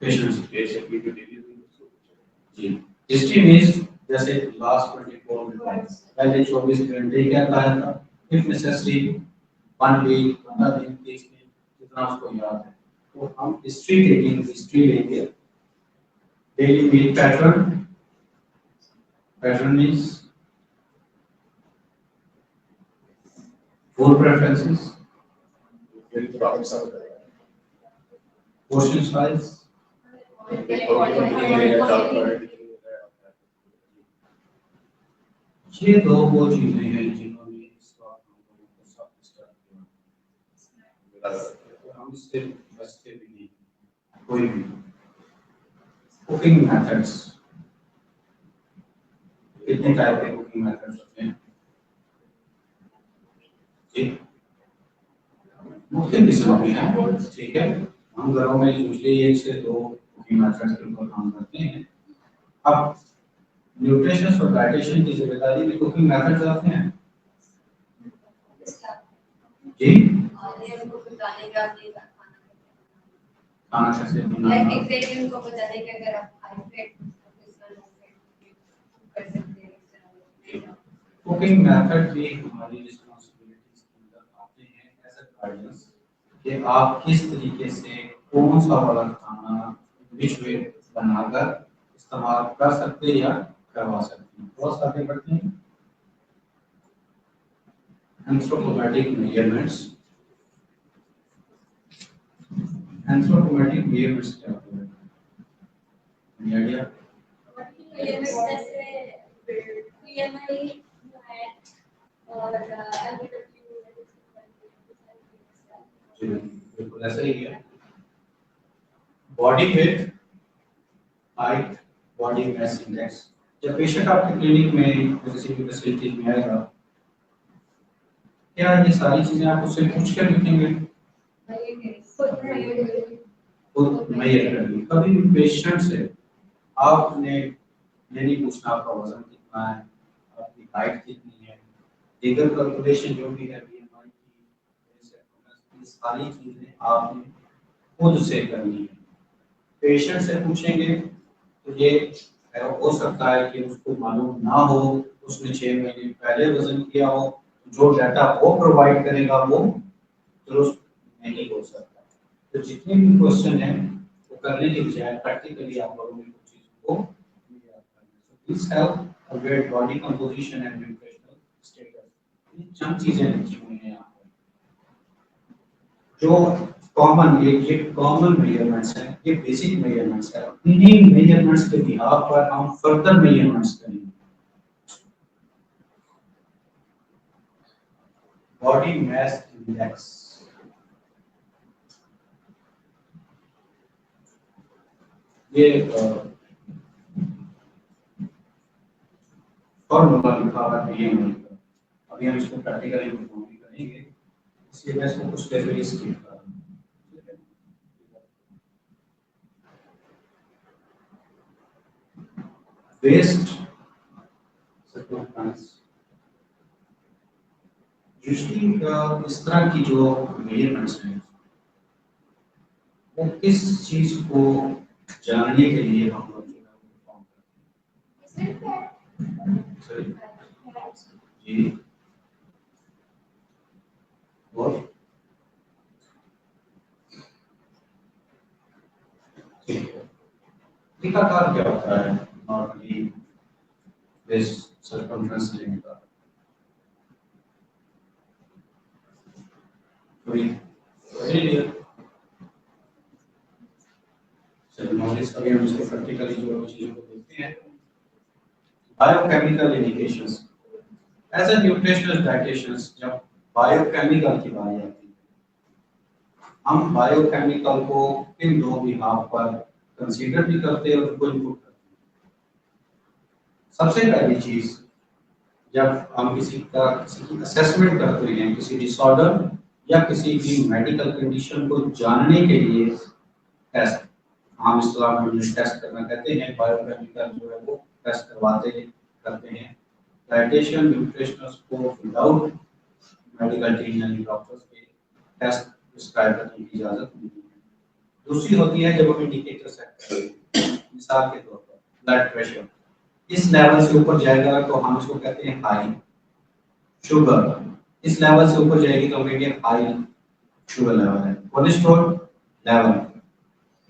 पेशेंट की जो डेली रूटीन उसको पूछे। जी, हिस्ट्री मींस जैसे लास्ट 24 घंटे, पहले 24 घंटे क्या कहा था, इफ नेसेसरी 1 वीक, 15 दिन, 30 दिन, जितना उसको याद है। तो हम हिस्ट्री टेकिंग, हिस्ट्री लेंगे। Daily meal pattern, pattern means food preferences, फिर प्रॉब्लम सॉल्व करेगा, पोर्शन साइज, ये दो वो चीजें हैं जिन्होंने इस बात को सब डिस्टर्ब किया। हम इससे बचते भी नहीं कोई भी। कुकिंग मेथड्स, कितने टाइप के कुकिंग मेथड्स होते हैं? जी, मुख्तलिफ किस्मों के हैं, ठीक है। हम घरों में यूजली 1 से 2 कुकिंग मेथड्स के ऊपर काम करते हैं। अब न्यूट्रिशन और डाइटेशन की जिम्मेदारी में कुकिंग मेथड्स आते हैं। जी, खाना कैसे बनाना, कुकिंग मेथड भी हमारी रिस्पांसिबिलिटीज के अंदर आते हैं एज अ गाइडेंस कि आप किस तरीके से कौन सा वाला खाना विच वे बनाकर इस्तेमाल कर सकते हैं या करवा सकते हैं। बहुत आगे बढ़ते हैं। एंथ्रोपोमेट्रिक मेजरमेंट्स, एंथ्रोपोमेट्रिक मेजरमेंट्स क्या होते हैं? आइडिया? बिल्कुल ऐसा ही है। Body weight, height, body mass index. जब पेशेंट आपके क्लिनिक में किसी भी फैसिलिटी में आएगा, क्या ये सारी चीजें आप उससे पूछ कर लिखेंगे? खुद मेजर करेंगे। कभी भी पेशेंट से आपने ये नहीं पूछना आपका वजन कितना है, आपकी हाइट कितनी है, लीगल कैलकुलेशन जो भी है बीएमआई की, ये सारी चीजें आपने खुद से करनी है। पेशेंट से पूछेंगे तो ये हो सकता है कि उसको मालूम ना हो, उसने 6 महीने पहले वजन किया हो, जो डाटा वो प्रोवाइड करेगा वो दुरुस्त नहीं हो सकता। तो जितने भी क्वेश्चन हैं वो करने के बजाय प्रैक्टिकली आप लोगों ने कुछ चीजों को याद करना है। So this help aware body composition and nutritional status. ये चंद चीजें लिखी हुई हैं यहाँ पर जो कॉमन, ये कॉमन मेजरमेंट्स हैं, ये बेसिक मेजरमेंट्स हैं। इन्हीं मेजरमेंट्स के बिहाफ पर हम फर्दर मेजरमेंट्स करेंगे। बॉडी मास इंडेक्स, ये फॉर्मूला लिखा हुआ है ये, अभी हम इसको प्रैक्टिकली परफॉर्म करेंगे, इसलिए मैं इसको कुछ लेवल ही स्किप कर रहा हूं। वेस्ट सर्कमफ्रेंस, यूजुअली इस तरह की जो मेजरमेंट्स हैं वो किस चीज को जानने के लिए हम लोग जो है परफॉर्म करते हैं? जी, और ठीक है, टीकाकार क्या होता है नॉर्मली बेस सर्कमफ्रेंस लेने का? कोई चलिए नॉलेज कभी हम इसको प्रैक्टिकली जो चीजों को देखते हैं। Biochemical indications as a nutritional dieticians, जब बायोकेमिकल की बात आती है, हम बायोकेमिकल को किन दो बिहाफ पर कंसीडर भी करते हैं और उनको इनपुट करते हैं। सबसे पहली चीज, जब हम किसी की असेसमेंट करते हैं, किसी डिसऑर्डर या किसी भी मेडिकल कंडीशन को जानने के लिए टेस्ट, हम इस्लाम में टेस्ट करना कहते हैं, बायोकेमिकल जो है वो टेस्ट करते हैं। डाइटेशियन न्यूट्रिशनिस्ट को विदाउट मेडिकल टीम यानी डॉक्टर्स के टेस्ट प्रिस्क्राइब करने की इजाजत नहीं है। दूसरी होती है जब हम इंडिकेटर सेट करते हैं, मिसाल के तौर पर ब्लड प्रेशर इस लेवल से ऊपर जाएगा तो हम इसको कहते हैं हाई, शुगर इस लेवल से ऊपर जाएगी तो हम कहेंगे हाई शुगर लेवल है। कोलेस्ट्रॉल लेवल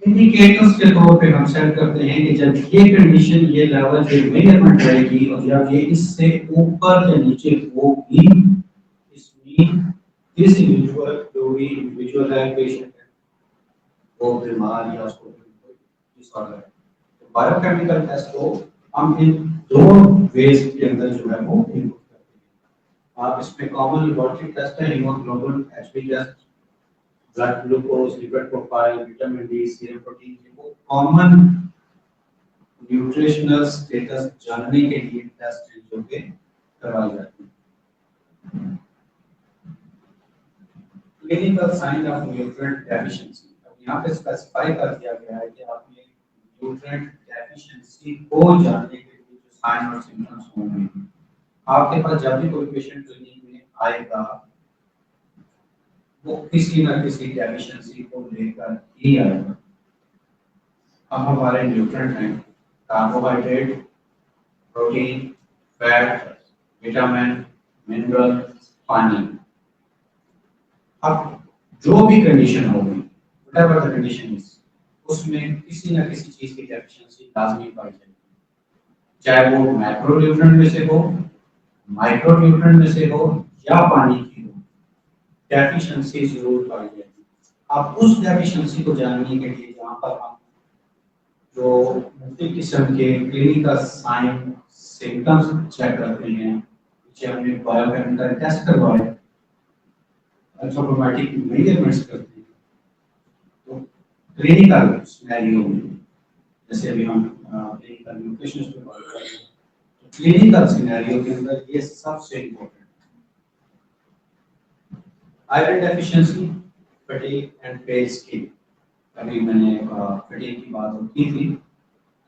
इंडिकेटर्स के तौर पे हम सेट करते हैं कि जब ये कंडीशन, ये लेवल, ये मेजरमेंट रहेगी और जब ये इससे ऊपर या नीचे होगी, इसमें दिस इंडिविजुअल जो भी इंडिविजुअल है, पेशेंट है, वो बीमार या उसको कोई डिसऑर्डर है। तो बायोकेमिकल टेस्ट को हम इन दो वेज के अंदर जो है वो इनपुट करते हैं। आप इसमें कॉमन लेबोरेटरी टेस्ट है, haemoglobin, HB test, blood glucose, lipid profile, vitamin D, serum protein, वो कॉमन न्यूट्रिशनल स्टेटस जानने के लिए टेस्ट जो के करवाई जाती है। Clinical sign of nutrient deficiency, अब यहाँ पे स्पेसिफाई कर दिया गया है कि आपने न्यूट्रिएंट डेफिशिएंसी को जानने के लिए जो साइन और सिम्टम्स होंगे, आपके पास जब भी कोई पेशेंट क्लिनिक में आएगा वो किसी ना किसी डेफिशिएंसी को लेकर ही आएगा। अब हमारे न्यूट्रिएंट हैं carbohydrate, protein, fat, vitamin, mineral, पानी। अब जो भी कंडीशन होगी, व्हाटएवर द कंडीशन इज, उसमें किसी ना किसी चीज की डेफिशिएंसी लाजमी पाई जाएगी, चाहे वो मैक्रोन्यूट्रिएंट में से हो, माइक्रोन्यूट्रिएंट में से हो या पानी की हो, डेफिशिएंसी जरूर पाई जाएगी। अब उस डेफिशिएंसी को जानने के लिए जहाँ पर हम जो मुख्तलिफ किस्म के क्लिनिकल साइन सिम्टम्स चेक करते हैं, पीछे हमने बायोकेमिकल टेस्ट करवाए, एंथ्रोपोमेट्रिक मेजरमेंट्स करते हैं, तो क्लिनिकल सिनेरियो में जैसे अभी हम क्लिनिकल न्यूट्रिशन पे बात कर रहे हैं, तो क्लिनिकल सिनेरियो के अंदर ये सबसे important iron deficiency, fatigue and pale skin. अभी मैंने फटीग की बात की थी,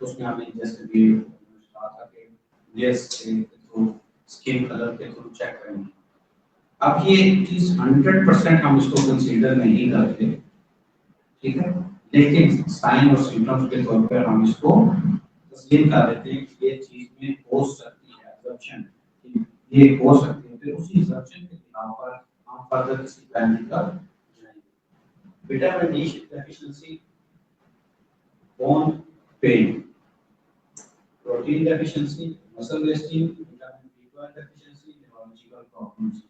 तो उसमें हमें जैसे भी कहा था कि लेस के थ्रू, स्किन कलर के थ्रू चेक करेंगे। अब ये चीज 100% हम इसको कंसीडर नहीं करते, ठीक है, लेकिन साइन और सिम्टम्स के तौर पर हम इसको तस्लीम कर देते हैं कि ये चीज में हो सकती है असम्पशन, ये हो सकती है, फिर उसी असम्पशन के बिना पर हम फर्दर किसी प्लान का जाएंगे। Vitamin D deficiency, bone pen, protein deficiency, muscle wasting, vitamin B12 deficiency, neurological problems.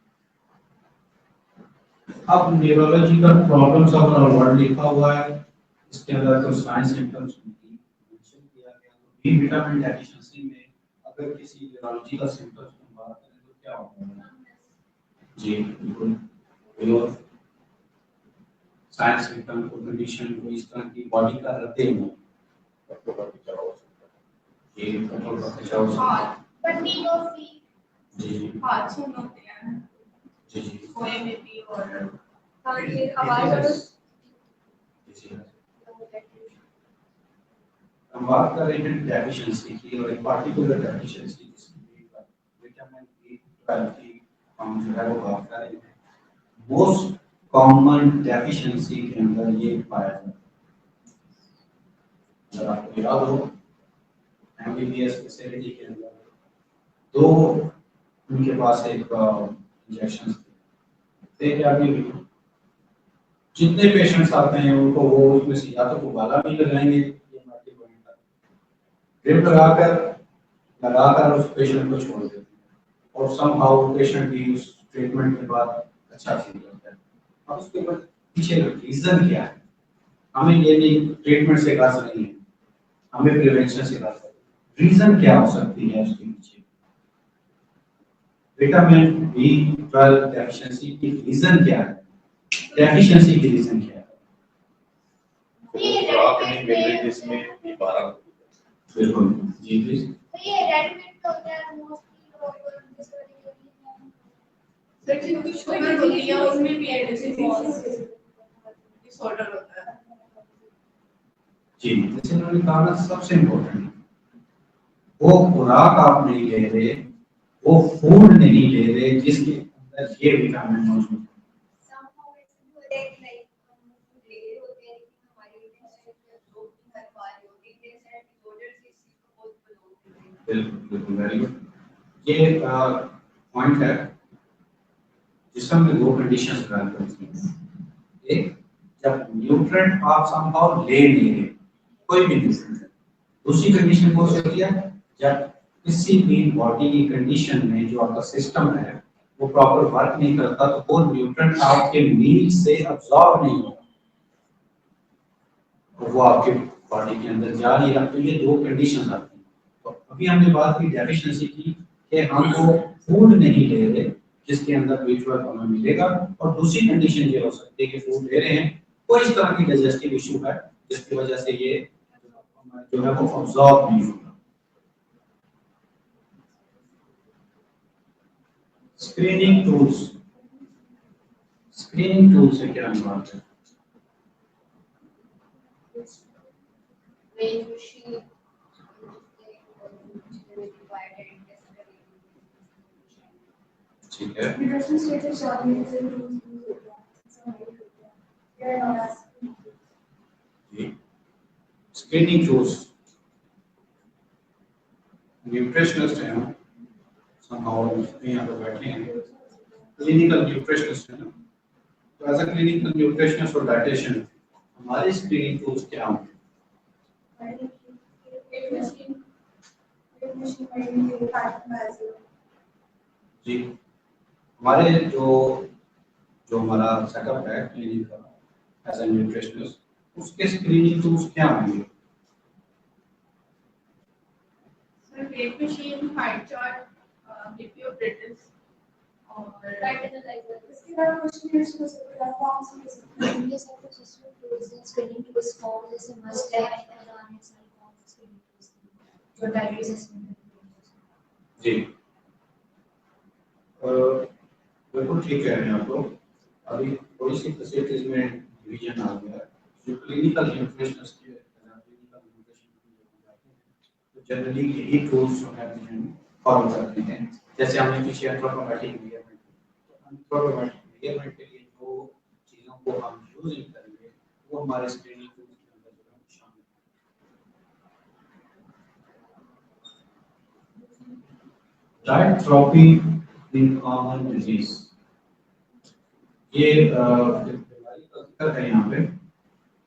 अब न्यूरोलॉजिकल प्रॉब्लम्स और वर्ड लिखा हुआ है, इसके अंदर तो साइन सिम्टम्स मेंशन किया गया। तो बी विटामिन डेफिशिएंसी में अगर किसी न्यूरोलॉजिकल सिम्टम्स की बात करें तो क्या होगा? जी बिल्कुल, और साइन सिम्टम को, कंडीशन को, इस तरह की बॉडी का रद्दे में ये कंट्रोल का खिंचाव हो सकता है। फटीग और फीट जी हाथ सुन होते हैं जी जी सोए में भी, और हाँ ये आवाज जी। हम बात कर रहे हैं डेफिशिएंसी की, और एक पार्टिकुलर डेफिशिएंसी जिसकी विटामिन बी12 की हम जो है वो बात कर रहे हैं। मोस्ट कॉमन डेफिशिएंसी के अंदर ये पाया जाता है। अगर आपको याद हो, एमबीबीएस फैसिलिटी के अंदर दो उनके पास एक इंजेक्शन थे, देख के आगे भी जितने पेशेंट्स आते हैं उनको वो उसमें से या तो वाला भी लगाएंगे, ये मल्टी पॉइंट का ड्रिप लगाकर उस पेशेंट को छोड़ देते हैं और समहाउ पेशेंट भी उस ट्रीटमेंट के बाद अच्छा फील करता है। अब उसके बाद पीछे रीजन क्या है, हमें ये नहीं ट्रीटमेंट से गाज नहीं है, हमें प्रिवेंशन से गाज है। रीजन क्या हो सकती है उसके पीछे? विटामिन B12 डेफिशिएंसी की रीजन क्या है? डेफिशिएंसी की रीजन क्या है? खुराक नहीं मिल रही जिसमें ये 12 बिल्कुल जी प्लीज। तो ये रेड मीट का होता है मोस्टली लोग जिस तरीके की सर जिनको शुगर होती है उसमें भी डिसऑर्डर होता है जी, जैसे उन्होंने कहा ना, सबसे इम्पोर्टेंट वो खुराक आप नहीं ले रहे, वो फूड नहीं ले रहे जिसके अंदर ये विटामिन मौजूद है। somehow it's like हम ले होते हैं कि हमारी टेंशन जो भी कर पा रहे होते हैं जैसे डिसऑर्डर से इसी को बहुत प्रॉब्लम बिल्कुल बिल्कुल, वेरी गुड। ये पॉइंट है जिसमें में दो कंडीशंस प्लान करती हैं। एक, जब न्यूट्रिएंट आप समहाउ ले नहीं रहे, कोई भी न्यूट्रिएंट। दूसरी कंडीशन हो सकती है जब किसी भी बॉडी की कंडीशन में जो आपका सिस्टम है वो प्रॉपर वर्क नहीं करता, तो वो न्यूट्रिएंट आपके मील से अब्सॉर्ब नहीं होगा, तो वो आपके बॉडी के अंदर जा नहीं रहा। तो ये दो कंडीशंस आती हैं। तो अभी हमने बात की डेफिशिएंसी की कि हम वो फूड नहीं ले रहे जिसके अंदर B12 हमें मिलेगा, और दूसरी कंडीशन ये हो सकती है कि फूड ले रहे हैं, कोई इस तरह की डाइजेस्टिव इशू है जिसकी वजह से ये जो है वो अब्सॉर्ब नहीं होगा। स्क्रीनिंग टूल्स, स्क्रीनिंग टूल से क्या बात है? वेन मशीन ठीक है, Nutrition status shortness and जी। स्क्रीनिंग टूल्स न्यूट्रिशनिस्ट हैं ना, समहाउ यहाँ पे बैठे हैं, क्लिनिकल न्यूट्रिशनिस्ट है ना, तो एज अ क्लिनिकल न्यूट्रिशनिस्ट और डाइटिशियन हमारे स्क्रीनिंग टूल्स क्या होंगे? जी, हमारे जो हमारा सेटअप है क्लिनिक का एज अ न्यूट्रिशनिस्ट, उसके स्क्रीनिंग टूल्स क्या होंगे? Sir weight machine, height chart, BP operators और इसके बाद क्वेश्चन हो सकता है फॉर्म से ये सब कुछ सिस्टम टूल्स हैं स्क्रीनिंग टूल्स फॉर्म जैसे मस्ट है एनालिसिस फॉर्म स्क्रीनिंग टूल्स जो डायरेक्ट असेसमेंट जी, बिल्कुल ठीक कह रहे हैं आप लोग। अभी थोड़ी सी फैसिलिटीज में डिवीजन आ गया है। जो क्लिनिकल न्यूट्रिशनिस्ट के क्लिनिकल न्यूट्रिशन तो जनरली यही टूल्स जो है हम फॉलो करते हैं। जैसे हमने पीछे एंथ्रोपोमेट्रिक मेजरमेंट, एंथ्रोपोमेट्रिक मेजरमेंट के लिए जो चीज़ों को हम यूज करेंगे वो हमारे स्क्रीनिंग टूल्स के अंदर जो है शामिल है। डायथ्रोपी इन कॉमन डिजीज, ये बीमारी का जिक्र है यहाँ पे,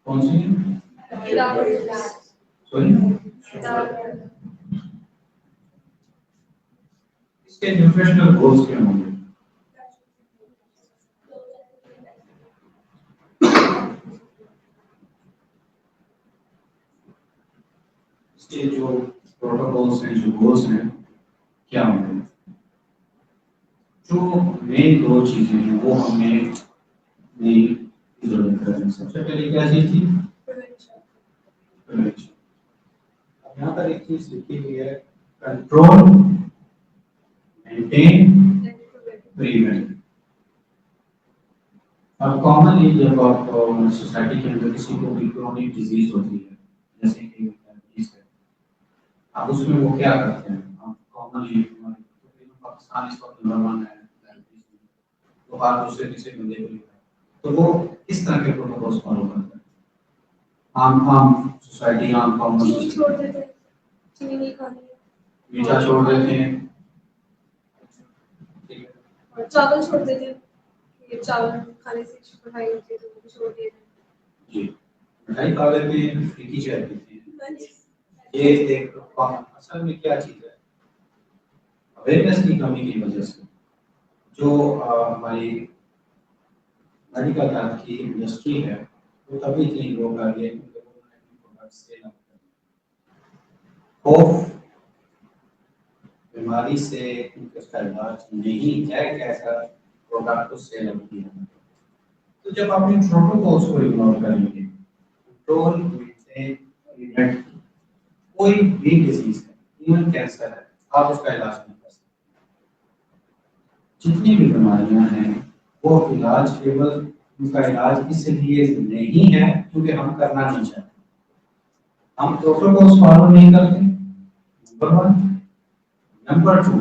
कौन सी है? सॉरी, इसके न्यूट्रिशनल गोल्स क्या होंगे? इसके जो प्रोटोकॉल्स हैं, जो गोल्स हैं, क्या होंगे? जो मेन दो चीजें हैं वो हमने नहीं जरूरत करनी। सबसे पहले क्या चीज थी? प्रिवेंशन। अब यहाँ पर एक चीज लिखी हुई है, कंट्रोल, मेंटेन, प्रिवेंट। अब कॉमनली जब आप सोसाइटी के अंदर किसी को भी क्रोनिक डिजीज होती है, जैसे कि डायबिटीज है, अब उसमें वो क्या करते हैं? कॉमनली पाकिस्तान इस वक्त नंबर 1 है डायबिटीज में, तो हर दूसरे तीसरे बंदे को लिखा है, तो वो इस तरह के प्रोटोकॉल्स फॉलो करते हैं। आम सोसाइटी, आम कॉमन छोड़ देते हैं चीनी नहीं खानी मीठा छोड़ देते हैं, ठीक है, और चावल छोड़ देते हैं ये चावल खाने से शुगर होती है तो वो भी छोड़ दिया जी, मिठाई खा लेते हैं, फीकी चाय पीते हैं। ये एक असल में क्या चीज़ है, अवेयरनेस की कमी की वजह से जो हमारी मेडिकल हेल्थ की इंडस्ट्री है वो तभी इतनी ग्रो कर रही है क्योंकि वो प्रोडक्ट सेल करते हैं। खौफ बीमारी से उसका इलाज नहीं है, कैसा प्रोडक्ट को सेल किया। तो जब आप इन प्रोटोकॉल्स को इग्नोर करेंगे, कंट्रोल प्रिवेंट कोई भी डिजीज है, इवन कैंसर है, आप उसका इलाज नहीं कर सकते। जितनी भी बीमारियां हैं वो इलाज केवल उनका इलाज इसलिए नहीं है क्योंकि हम करना नहीं चाहते, हम प्रोटोकॉल्स फॉलो नहीं करते, नंबर वन। नंबर टू,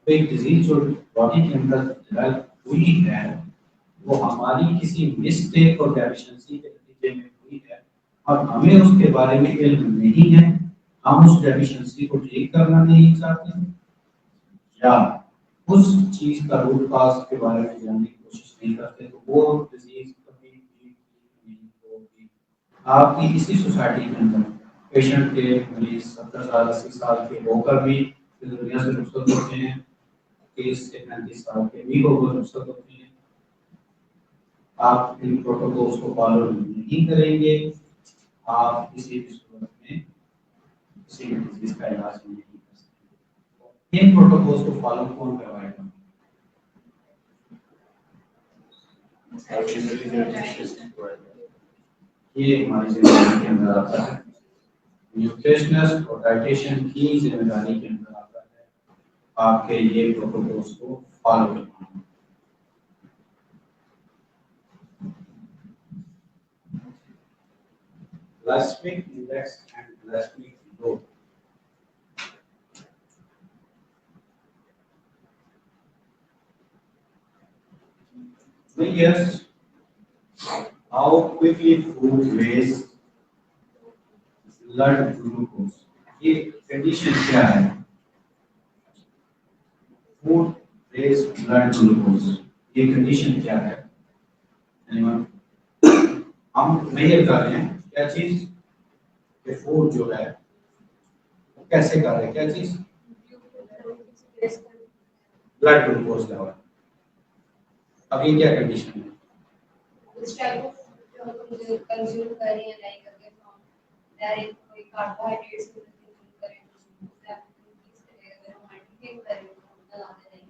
एक डिजीज जो बॉडी के अंदर डेवलप हुई है वो हमारी किसी मिस्टेक और डेफिशिएंसी के नतीजे में हुई है और हमें उसके बारे में इल्म नहीं है, हम उस डेफिशिएंसी को ठीक करना नहीं चाहते या उस चीज का रूट कॉज के बारे में जानने की कोशिश नहीं करते, तो वो डिजीज कभी भी ठीक नहीं होगी। आपकी इसी सोसाइटी के अंदर पेशेंट के मरीज 70 साल 80 साल के होकर भी दुनिया से रुखसत होते हैं, 30 से 35 साल के भी होकर रुखसत होते हैं। आप इन प्रोटोकॉल्स को फॉलो नहीं करेंगे, आप किसी भी सूरत में किसी भी डिजीज का इलाज नहीं कर सकते। इन प्रोटोकॉल्स को फॉलो कौन करवाएगा? ये हमारी जिम्मेदारी के अंदर आता है, न्यूट्रिशनिस्ट और डाइटिशियन की जिम्मेदारी के अंदर आता है आपके ये प्रोटोकॉल्स को फॉलो करना। Glycemic index and glycemic load. Yes, how quickly food raises blood glucose. ये कंडीशन क्या है? Food raise blood glucose. ये कंडीशन क्या है? Anyone? हम मेजर कर रहे हैं क्या चीज कि फूड जो है कैसे कर रहे हैं, क्या चीज? Blood glucose level. अब ये क्या कंडीशन है? उस टाइप ऑफ जो हम कंज्यूम कर रहे हैं लाइक अगर हम डायरेक्ट कोई कार्बोहाइड्रेट्स को कंज्यूम करें तो उससे आप इंक्रीज करेगा, अगर हम मल्टीप्लाई करें तो उतना ज्यादा नहीं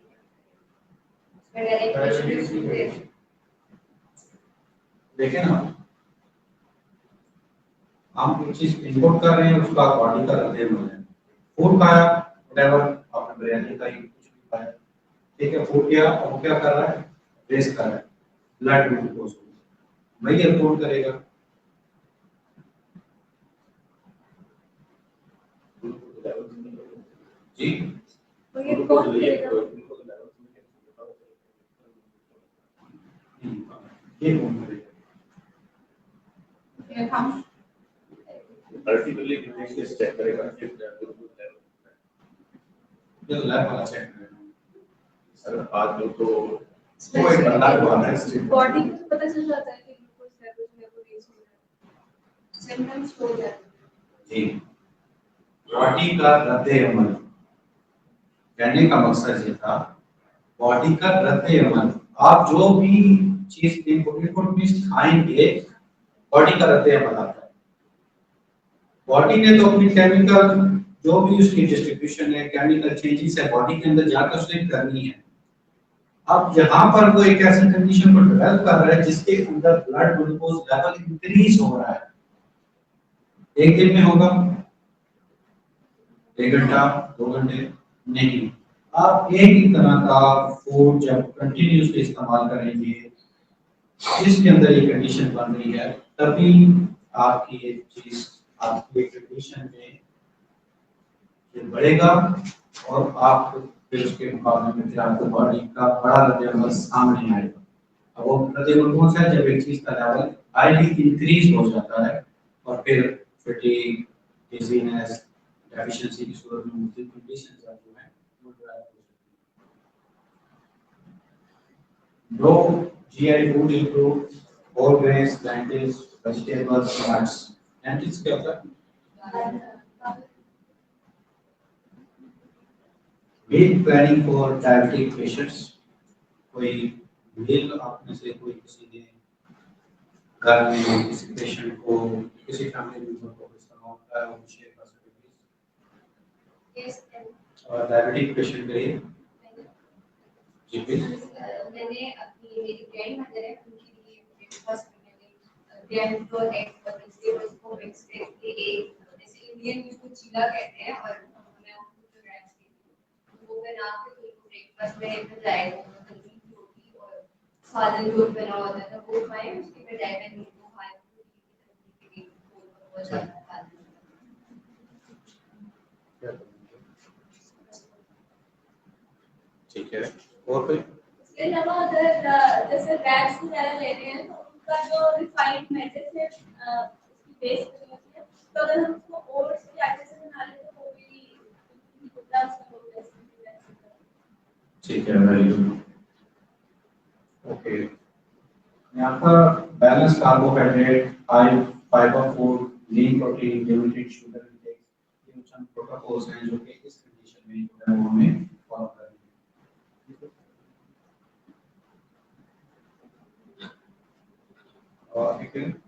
उसमें डायरेक्ट देखें ना, हम एक चीज इनपुट कर रहे हैं उसका बॉडी का रद्द-ए-अमल है। फूड खाया, व्हाटएवर, आपने बिरयानी खाई, कुछ भी खाया, ठीक है, फूड किया और वो क्या कर रहा है? रेस कर रहा है ब्लड ग्लूकोज को। वही रिपोर्ट करेगा। जी, तो ये कौन करेगा? ये कौन करेगा? हम अल्टीमेटली न्यूट्रिशनिस्ट चेक करेगा कि ग्लूकोज लेवल ये लैब वाला चेक करेगा। सर आज तो वो एक अलग बात है। बॉडी को पता चल जाता है कि ग्लूकोज लेवल जो है वो रेज हो रहा है, सिम्टम्स हो जाते हैं। जी, बॉडी का रद्द-ए-अमल, कहने का मकसद ये था बॉडी का रद्द-ए-अमल। आप जो भी चीज इनपुट में खाएंगे बॉडी का रद्द-ए-अमल आता है। बॉडी ने तो अपनी केमिकल जो भी उसकी डिस्ट्रीब्यूशन है, केमिकल चेंजेस है बॉडी के अंदर जाकर उसने करनी है। अब यहाँ पर वो एक ऐसी कंडीशन को डेवलप कर रहा है जिसके अंदर ब्लड ग्लूकोज लेवल इंक्रीज हो रहा है। एक दिन में होगा, 1 घंटा 2 घंटे नहीं। आप एक ही तरह का फूड जब कंटिन्यूसली इस्तेमाल करेंगे, जिसके अंदर ये कंडीशन बन रही है, तभी आपकी ये चीज आपकी कंडीशन में ये बढ़ेगा और आप फिर उसके मुकाबले में फिर आपको बॉडी का बड़ा रद्द-ए-अमल सामने आएगा। अब वो रद्द-ए-अमल कौन सा है? जब एक चीज का लेवल हाईली इंक्रीज हो जाता है और फिर फटीग, डिजीनेस, डेफिशिएंसी की सूरत में मुख्तलिफ कंडीशंस जो है वो डेवलप हो सकती लो GI food include whole grains, lentils, vegetables, nuts. Lentils क्या होता है? Meal planning for diabetic patients. कोई मील आप में से कोई किसी ने घर में किसी पेशेंट को किसी फैमिली मेंबर को इस्तेमाल का है वो शेयर कर सकते हैं और डायबिटिक पेशेंट के लिए जी प्लीज मैंने अपनी मेरी ग्रैंड मदर है उनके लिए ब्रेकफास्ट में मैंने ग्रैंड फ्लोर एग और वेजिटेबल्स को मिक्स करके एक जैसे इंडियन जिसको चीला कहते हैं और मैं उसको जो रैप्स की वो बना के उनको ब्रेकफास्ट में लेकर जाएगा हल्दी रोटी और सालन जो बना होता था वो खाएं उसके बजाय मैं उनको खाएं के लिए बहुत ज़्यादा खा ठीक है और कोई इसके अलावा अगर जैसे रैप्स वगैरह ले रहे हैं तो उनका जो रिफाइंड मैटर है उसकी बेस होती है तो अगर हम उसको ओट्स के आटे से बना लें तो वो भी होता है उसका बेस्ट ठीक है वेरी गुड ओके यहाँ पर balance carbohydrate high fibre food lean protein limited sugar intake ये चंद प्रोटोकॉल्स हैं जो कि इस कंडीशन में जो है वो हमें फॉलो करनी है और एक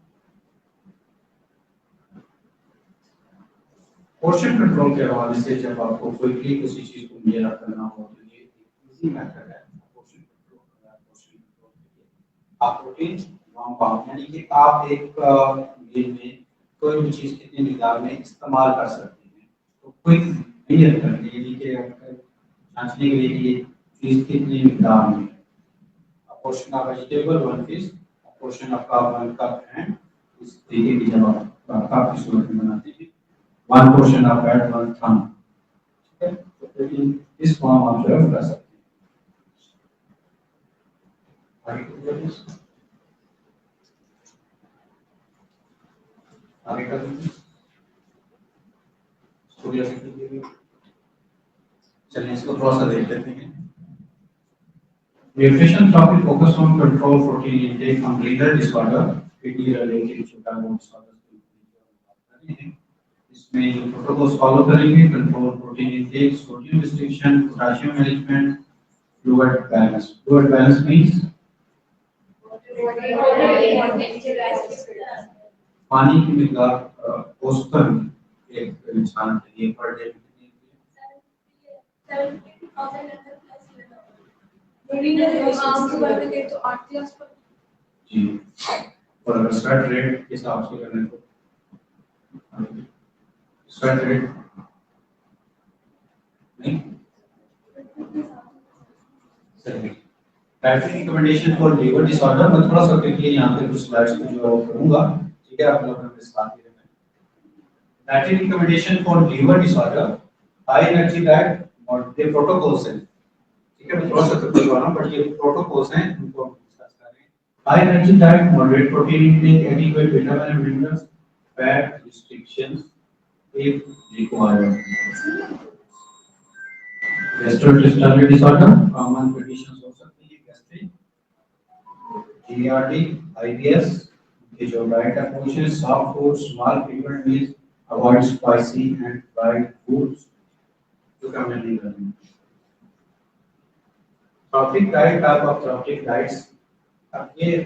पोर्शन कंट्रोल के हवाले से जब आपको क्विकली किसी चीज को मेजर करना हो तो ये इजी मेथड है पोर्शन कंट्रोल के लिए आप प्रोटीन नॉन पाम यानी कि आप एक मील में कोई भी चीज कितनी मिकदार में इस्तेमाल कर सकते हैं तो क्विक मेजर करने के लिए जांचने के लिए कि ये चीज कितनी मिकदार में है portion of vegetable 1 piece portion of carb 1 cup and इस तरीके की जब आप कप की सूरत में बनाते हैं 1 portion of fat 1 thumb ठीक है तो प्रोटीन इस फॉर्म आप जो है बता सकते हैं आगे कर दीजिए सूर्य से कीजिए चलिए इसको थोड़ा सा देख लेते हैं Nutrition topic focus on control protein intake from renal disorder, kidney related metabolic disorders. इसमें जो प्रोटोकॉल्स फॉलो करेंगे control protein intake sodium restriction potassium management fluid balance means पानी की मिकदार औसतन एक इंसान के लिए पर डे कितनी जी और अगर स्वेट रेट के हिसाब से करने को स्वेट रेट नहीं dietary recommendation for liver disorder मैं थोड़ा सा क्विकली यहाँ पे कुछ स्लाइड्स को जो करूँगा ठीक है आप लोगों ने साथ ही रहना dietary recommendation for liver disorder high energy diet और दे प्रोटोकॉल्स हैं ठीक है मैं थोड़ा सा क्विकली बता रहा हूँ बट ये प्रोटोकॉल्स हैं उनको डिस्कस कर रहे हैं high energy diet moderate protein intake adequate vitamin and minerals fat restrictions if required gastrointestinal disorder common conditions हो सकती है gastric GERD IBS ये जो diet approach है soft food small frequent meals avoid spicy and fried foods जो कि हमने नहीं करनी trophic diet type of trophic diets अब ये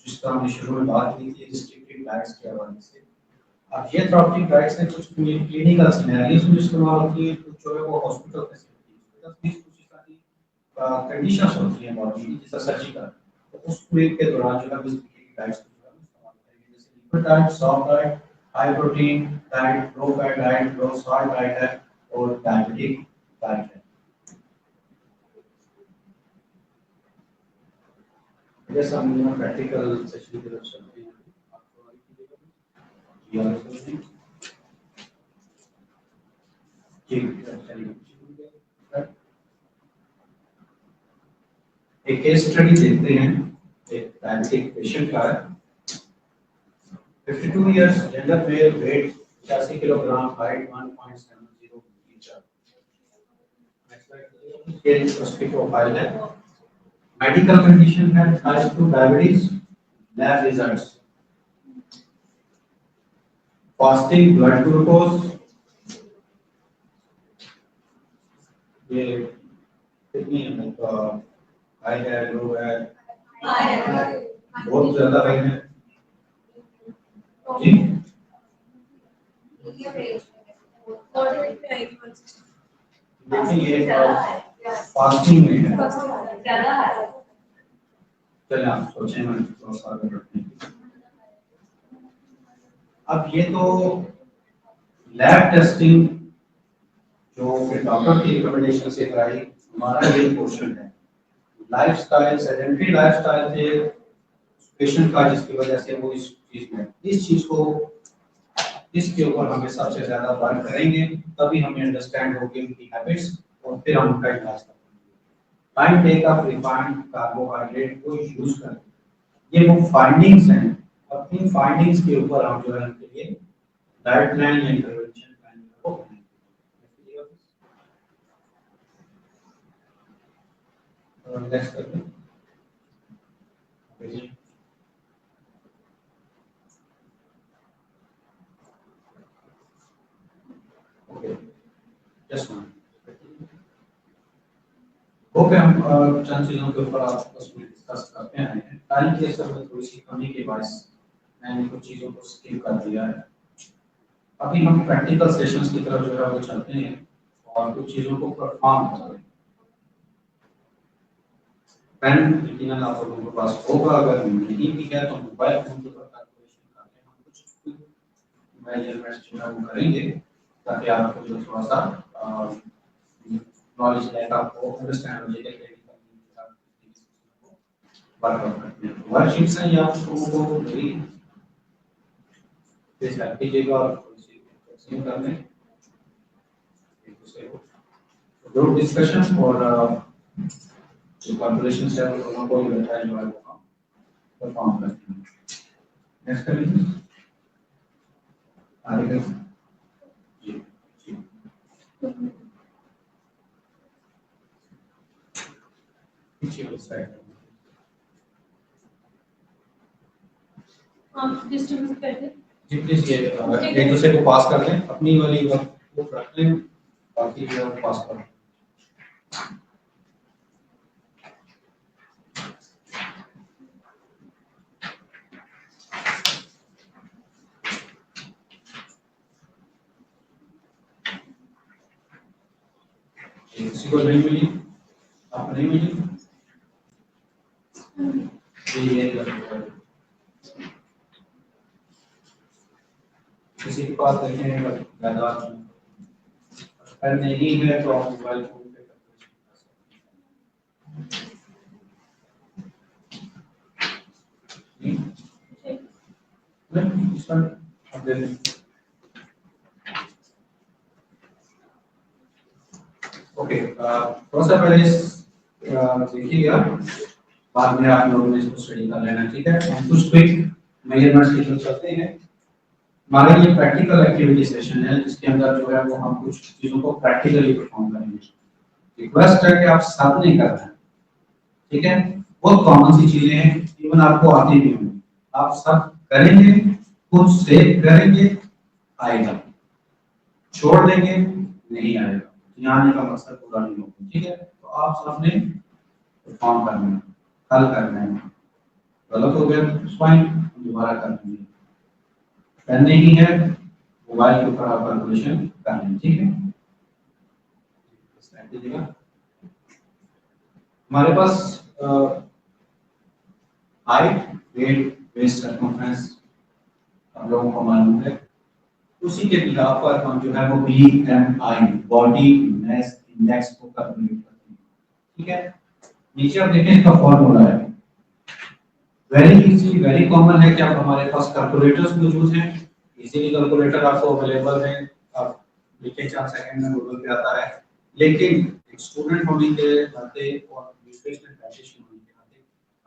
जिसका हमने शुरू में बात की थी restricted diets के हवाले से अब ये थ्रोटिक डाइट्स हैं कुछ क्लिनिकल सिनेरियोस में इस्तेमाल होती है कुछ जो है वो हॉस्पिटल फैसिलिटीज कुछ सारी कंडीशंस होती हैं बॉडी की जैसे सर्जिकल तो उस पीरियड के दौरान जो है इस तरीके की डाइट्स को इस्तेमाल करेंगे जैसे liquid diet soft diet high protein diet low fat diet लो सॉल्ट डाइट है और डायबिटिक डाइट है जैसा हम प्रैक्टिकल सेशन की तरफ चलते हैं एक केस स्टडी देखते हैं एक डायबिटिक पेशेंट का 52 years gender male weight 85 kilogram height 1.70 metre next slide ये उसकी प्रोफाइल है Medical condition है type 2 diabetes, lab results. Fasting blood glucose, ये कितनी है हाई है, लो है, बहुत ज्यादा हाई है जी। देखिए ये फास्टिंग में है, चलिए आप सोचें, मैं थोड़ा सा आगे बढ़ते हैं। अब ये तो लैब टेस्टिंग जो डॉक्टर की रिकमेंडेशन से कराई, हमारा ये पोर्शन है लाइफस्टाइल, सेडेंटरी लाइफस्टाइल थे पेशेंट का, जिसकी वजह से वो इस चीज को इसके ऊपर हमें सबसे ज्यादा वर्क करेंगे, तभी हमें अंडरस्टैंड होगी उनकी हैबिट्स और फिर हम उनका इलाज करेंगे। Time take of refined carbohydrate को यूज करें, ये वो फाइंडिंग्स हैं। अब इन फाइंडिंग्स के ऊपर हम जो है उनके लिए डाइट प्लान या इंटरवेंशन प्लान को बनाएंगे। नेक्स्ट करते हैं। Just one. ओके, हम चंद चीजों के ऊपर आपस में डिस्कस करते हैं। टाइम की असल में थोड़ी सी कमी के बायस मैंने कुछ चीजों को स्किप कर दिया है। अभी हम प्रैक्टिकल सेशंस की तरफ जो है वो चलते हैं और कुछ चीजों को परफॉर्म करते हैं। पेन यकीनन आप लोगों के पास होगा, अगर नहीं भी है तो मोबाइल फोन के ऊपर कैलकुलेशन करके हम कुछ मेजरमेंट्स जो है वो करेंगे, ताकि आपको जो थोड़ा सा नॉलेज रहेगा, आपको अंडरस्टैंड हो जाएगा कि वर्कआउट करते हैं। वर्कशीट्स हैं, ये आप लोगों को मेरी पेश कीजिएगा और थोड़ी कर लें एक दूसरे को ग्रुप डिस्कशन और जो कैलकुलेशन है वो दोनों को बैठा जो है वो परफॉर्म करते हैं। नेक्स्ट करेंगे आगे जी जी पीछे वाली साइड आप डिस्ट्रीब्यूट कर दें जी प्लीज। ये एक दूसरे को पास कर लें, अपनी वाली वर्क को रख लें, बाकी जो पास कर लें। किसी को नहीं मिली, आपको नहीं मिली, किसी के पास देखें ज्यादा अगर नहीं है तो आप मोबाइल फोन पे ओके। थोड़ा सा पहले देखिएगा, बाद में आप लोगों ने इसको स्टडी कर लेना, ठीक है। हम कुछ क्विक मेजरमेंट्स की तरफ चलते हैं। हमारा ये प्रैक्टिकल एक्टिविटी सेशन है, जिसके अंदर जो है वो हम कुछ चीजों को प्रैक्टिकली परफॉर्म करेंगे। रिक्वेस्ट है कि आप सब नहीं कर रहे हैं, ठीक है। बहुत कॉमन सी चीजें हैं, इवन आपको आती भी होंगी, आप सब करेंगे, खुद से करेंगे, आएगा, छोड़ देंगे नहीं आएगा, यहाँ आने का मकसद पूरा नहीं होगा, ठीक है। तो आप सबने परफॉर्म करना है, हल करना है। गलत हो गया फाइन, दोबारा कर लेंगे। करने ही है मोबाइल के ऊपर आप कैलकुलेशन कर लें, ठीक है। हमारे पास हाइट, वेट, वेस्ट, सर्कमफ्रेंस हम लोगों को मालूम है, उसी के बिहाफ पर हम जो है वो BMI बॉडी मास इंडेक्स को कैलकुलेट करते हैं, ठीक है। नीचे आप देखें इसका फॉर्मूला है, वेरी इजी, वेरी कॉमन है कि आप हमारे पास कैलकुलेटर्स मौजूद हैं, इजीली कैलकुलेटर आपको अवेलेबल है, आप लिखे 4 सेकंड में गूगल पे आता है। लेकिन एक स्टूडेंट होने के नाते और न्यूट्रिशनल डाइटिशियन होने के नाते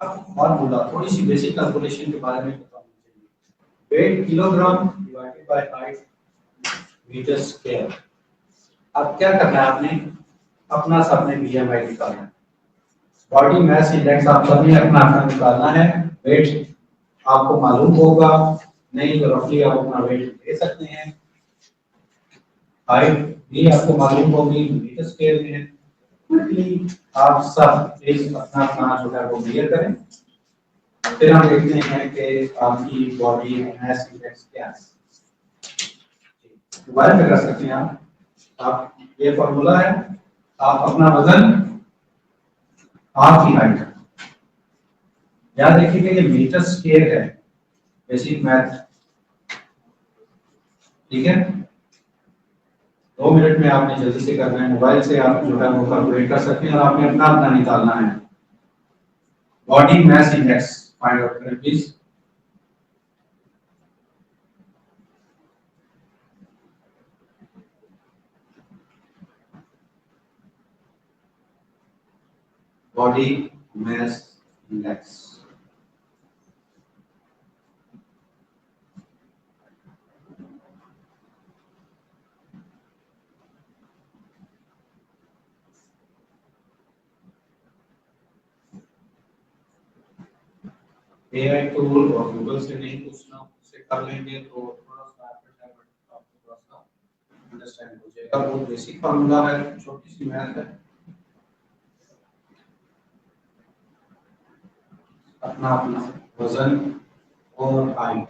आपको फॉर्मूला, थोड़ी सी बेसिक कैलकुलेशन के बारे में पता होना चाहिए। Weight kilogram divided by height metre square. अब क्या करना है, आपने अपना सबने BMI निकालना है, बॉडी मास इंडेक्स आप सबने अपना अपना निकालना है। वेट आपको मालूम होगा, नहीं तो रफली आप अपना वेट दे सकते हैं। हाइट भी आपको मालूम होगी, मीटर स्क्वायर में है। क्विकली आप सब प्लीज अपना अपना जो है वो क्लियर करें, फिर हम देखते हैं कि आपकी बॉडी मास इंडेक्स क्या है। दोबारा में कर सकते हैं आप ये फॉर्मूला है, आप अपना वजन आपकी हाइट, याद रखिएगा ये मीटर स्क्वायर है, बेसिक मैथ, ठीक है। 2 मिनट में आपने जल्दी से करना है, मोबाइल से आप जो है वो कैलकुलेट कर सकते हैं और आपने अपना अपना निकालना है। Body mass index find out करें please. Body mass index AI tool और गूगल से नहीं पूछना, उससे कर लेंगे तो थोड़ा सा आपको थोड़ा सा अंडरस्टैंड हो जाएगा। बहुत बेसिक फार्मूला है, छोटी सी मैथ है। अपना अपना वजन और हाइट,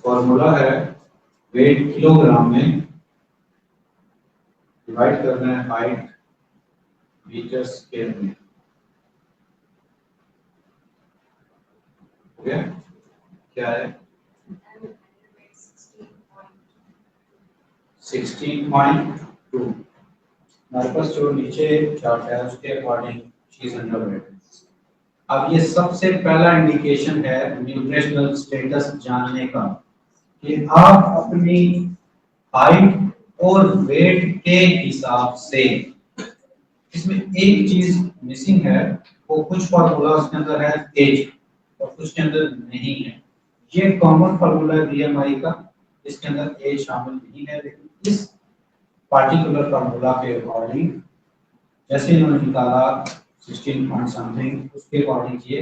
फॉर्मूला है वेट किलोग्राम में डिवाइड करना है हाइट मीटर स्क्वायर में। ओके, क्या है 16.2। हमारे पास जो नीचे चार्ट है उसके अकॉर्डिंग चीज अंडरवेट। अब ये सबसे पहला इंडिकेशन है न्यूट्रिशनल स्टेटस जानने का कि आप अपनी हाइट और वेट के हिसाब से, इसमें एक चीज मिसिंग है, वो कुछ फार्मूला उसके अंदर है एज और कुछ के अंदर नहीं है। ये कॉमन फार्मूला है बीएमआई का, इसके अंदर एज शामिल नहीं है, लेकिन इस पार्टिकुलर फार्मूला के अकॉर्डिंग जैसे इन्होंने निकाला 16 पॉइंट समथिंग, उसके अकॉर्डिंग ये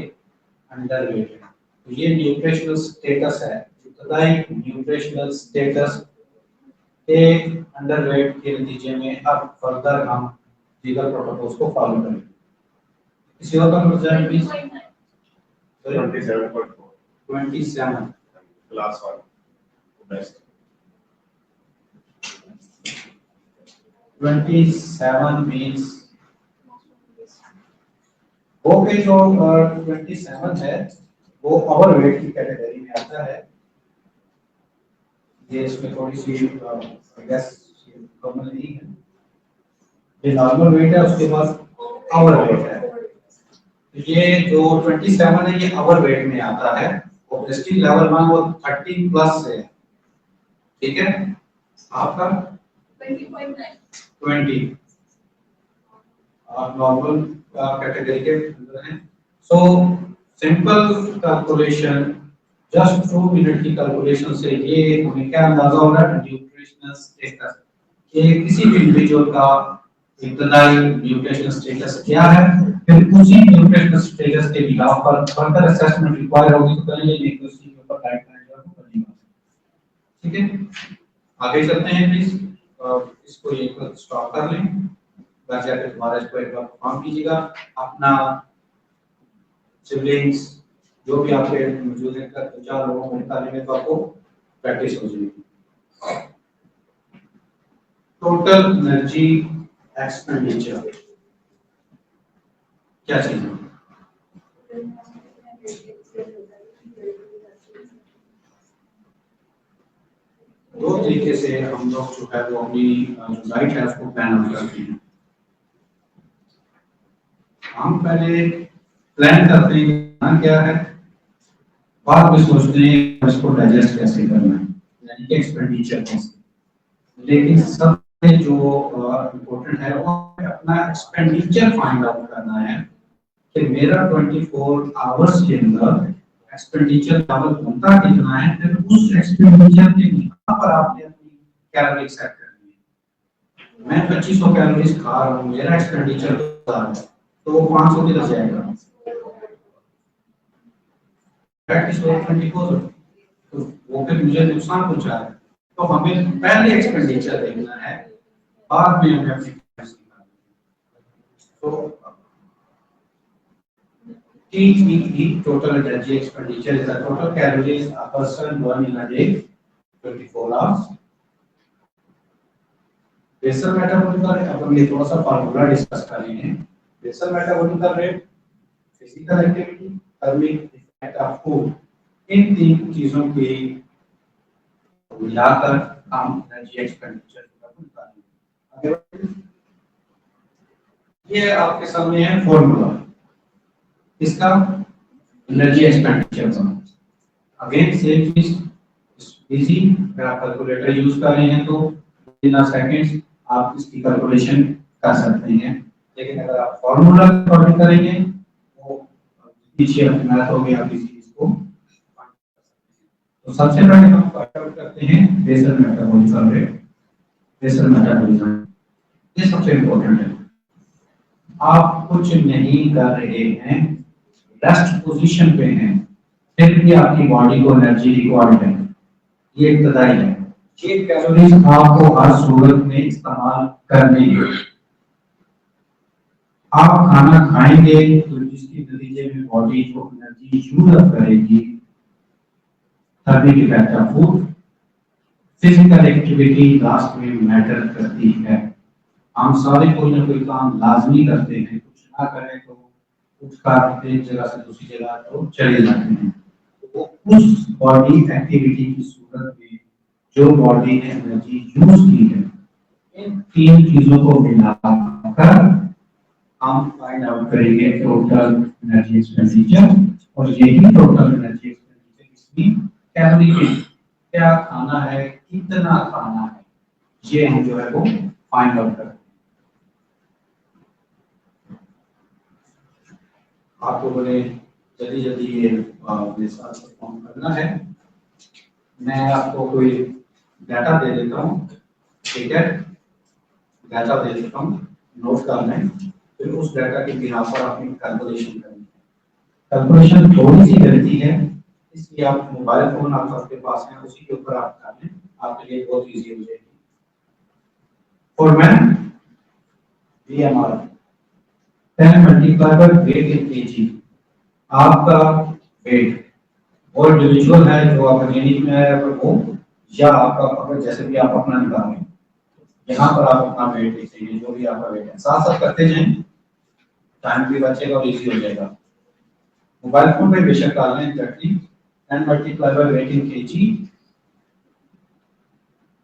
अंडरवेट है। तो ये न्यूट्रिशनल स्टेटस है, इब्तदाई न्यूट्रिशनल स्टेटस के अंडरवेट के नतीजे में अब फर्दर हम लीगल प्रोटोकॉल्स को फॉलो करेंगे। किसी और का result please 27 class 1 best 27 means okay. जो 27 है वो ओवर वेट की कैटेगरी में आता है। ये इसमें थोड़ी सी आई गेस कॉमन नहीं है, ये नॉर्मल वेट है, उसके बाद ओवर वेट है। तो ये जो 27 है ये ओवर वेट में आता है। ओबेसिटी लेवल 1 वो 30 प्लस है, ठीक है। आपका 20 आप नॉर्मल कैटेगरी के अंदर हैं। So simple calculation, just 2 minute की कैलकुलेशन से ये हमें क्या अंदाजा हो रहा है न्यूट्रिशनल स्टेटस, कि किसी भी इंडिविजुअल का इब्तदाई न्यूट्रिशनल स्टेटस क्या है। फिर उसी न्यूट्रिशनल स्टेटस के बिना पर फर्दर असेसमेंट रिक्वायर होगी तो करेंगे, नहीं तो उसी के ऊपर गाइडलाइन जो है करनी होगी, ठीक है। आगे चलते हैं प्लीज, इसको एक स्टॉप कर लें, घर जाकर दोबारा इसको एक बार परफॉर्म कीजिएगा। अपना सिबलिंग्स जो भी आपके मौजूद हैं, 4 लोगों को निकालेंगे तो आपको प्रैक्टिस हो जाएगी। टोटल एनर्जी एक्सपेंडिचर क्या चीज है? दो तरीके से हम लोग जो है वो अपनी डाइट है उसको प्लान आउट करते हैं। हम पहले प्लान करते हैं कि क्या है, बाद में सोचते हैं इसको डाइजेस्ट कैसे करना है, यानी कि एक्सपेंडिचर कैसे। लेकिन सबसे जो इम्पोर्टेंट है वो अपना एक्सपेंडिचर फाइंड आउट करना है कि मेरा 24 आवर्स के अंदर एक्सपेंडिचर लेवल बनता कितना है। फिर उस एक्सपेंडिचर के बिना पर आपने अपनी कैलोरी सेट करनी है। मैं 2500 कैलोरीज खा रहा हूँ, मेरा एक्सपेंडिचर 1000 है, तो वो 500 किधर जाएगा? प्रैक्टिस और 24, तो वो फिर मुझे नुकसान पहुंचा है। तो हमें पहले एक्सपेंडिचर देखना है, बाद में हमें अपनी कैपेसिटी निकालनी है। तो TEE, total energy expenditure, is the total calories a person burn in a day, 24 hours. Basal metabolic rate, अपन ये थोड़ा सा फार्मूला डिस्कस कर रहे हैं। Basal metabolic rate, physical activity, thermic effect of food, इन तीन चीजों की मिलाकर हम एनर्जी एक्सपेंडिचर निकालेंगे। ये आपके सामने है फॉर्मूला इसका, एनर्जी एक्सपेंडिचर का। अगेन सेम चीज, इजी, अगर आप कैलकुलेटर यूज कर रहे हैं तो इन अ सेकंड्स आप इसकी कैलकुलेशन कर सकते हैं, लेकिन अगर आप फॉर्मूला अकॉर्डिंग करेंगे तो पीछे मैथ हो गया, आप इस चीज को। तो सबसे पहले हम फाइंड आउट करते हैं basal metabolic rate. Basal metabolic ये सबसे इंपॉर्टेंट है। आप कुछ नहीं कर रहे हैं, रेस्ट पोजीशन पे हैं, फिर भी आपकी बॉडी को एनर्जी रिक्वायर्ड है, ये इब्तदाई है। ये कैलोरीज आपको हर सूरत में इस्तेमाल करनी है। आप खाना खाएंगे तो जिसके नतीजे में बॉडी को एनर्जी यूज करेगी, thermic effect of food, physical activity last में मैटर करती है। हम सारे कोई ना कोई काम लाजमी करते हैं, कुछ ना करें तो उठकर एक जगह से दूसरी जगह तो चले जाते हैं। तो उस बॉडी एक्टिविटी की सूरत में जो बॉडी ने एनर्जी यूज की है, इन तीन चीजों को मिलाकर हम फाइंड आउट करेंगे टोटल एनर्जी एक्सपेंडिचर। और यही टोटल एनर्जी एक्सपेंडिचर इसमें कैलोरी में क्या खाना है, कितना खाना है, ये हम जो है वो फाइंड आउट करेंगे। आपको बड़े जल्दी जल्दी ये साथ परफॉर्म करना है। मैं आपको कोई डाटा दे देता हूँ, ठीक है, डाटा दे देता हूँ, नोट करना है, फिर उस डाटा के बिना पर आपने कैलकुलेशन करनी है। कैलकुलेशन थोड़ी सी गलती है, इसलिए आप मोबाइल फोन आपके पास है, उसी के ऊपर आप कर लें, आपके लिए बहुत इजी हो जाएगी। For man BMR 10 multiply by weight in kg, आपका वेट और इंडिविजुअल है जो आप यूनिट में है वो, या आपका अगर जैसे भी आप अपना निकालें, यहाँ पर आप अपना वेट लिखेंगे, जो भी आपका वेट है, साथ साथ करते जाएं, टाइम भी बचेगा और इजी हो जाएगा। मोबाइल फोन पे बेशक डाल लें exactly 10 multiply by weight in kg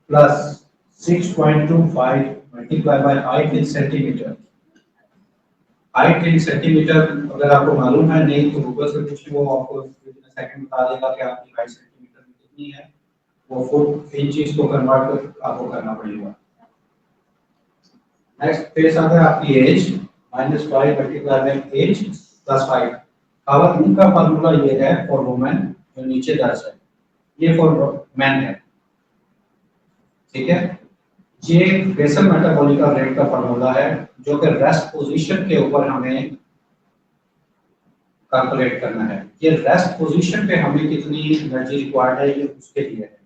plus 6.25 multiply by height in centimetre. Height in centimetre अगर आपको मालूम है नहीं तो गूगल से पूछिए, वो आपको सेकंड बता देगा कि आपकी हाइट सेंटीमीटर में कितनी है। वो फुट इंचेस को कन्वर्ट कर आपको करना पड़ेगा। नेक्स्ट पेज आता है आपकी age, -5 multiply by age plus 5। और उनका फार्मूला ये है फॉर वुमेन, जो नीचे दर्ज है, ये फॉर मैन है, ठीक है। ये बेसल मेटाबॉलिक रेट का फार्मूला है जो कि रेस्ट पोजीशन के ऊपर हमें कैलकुलेट करना है। ये रेस्ट पोजीशन पे हमें कितनी एनर्जी रिक्वायर्ड है ये उसके लिए है।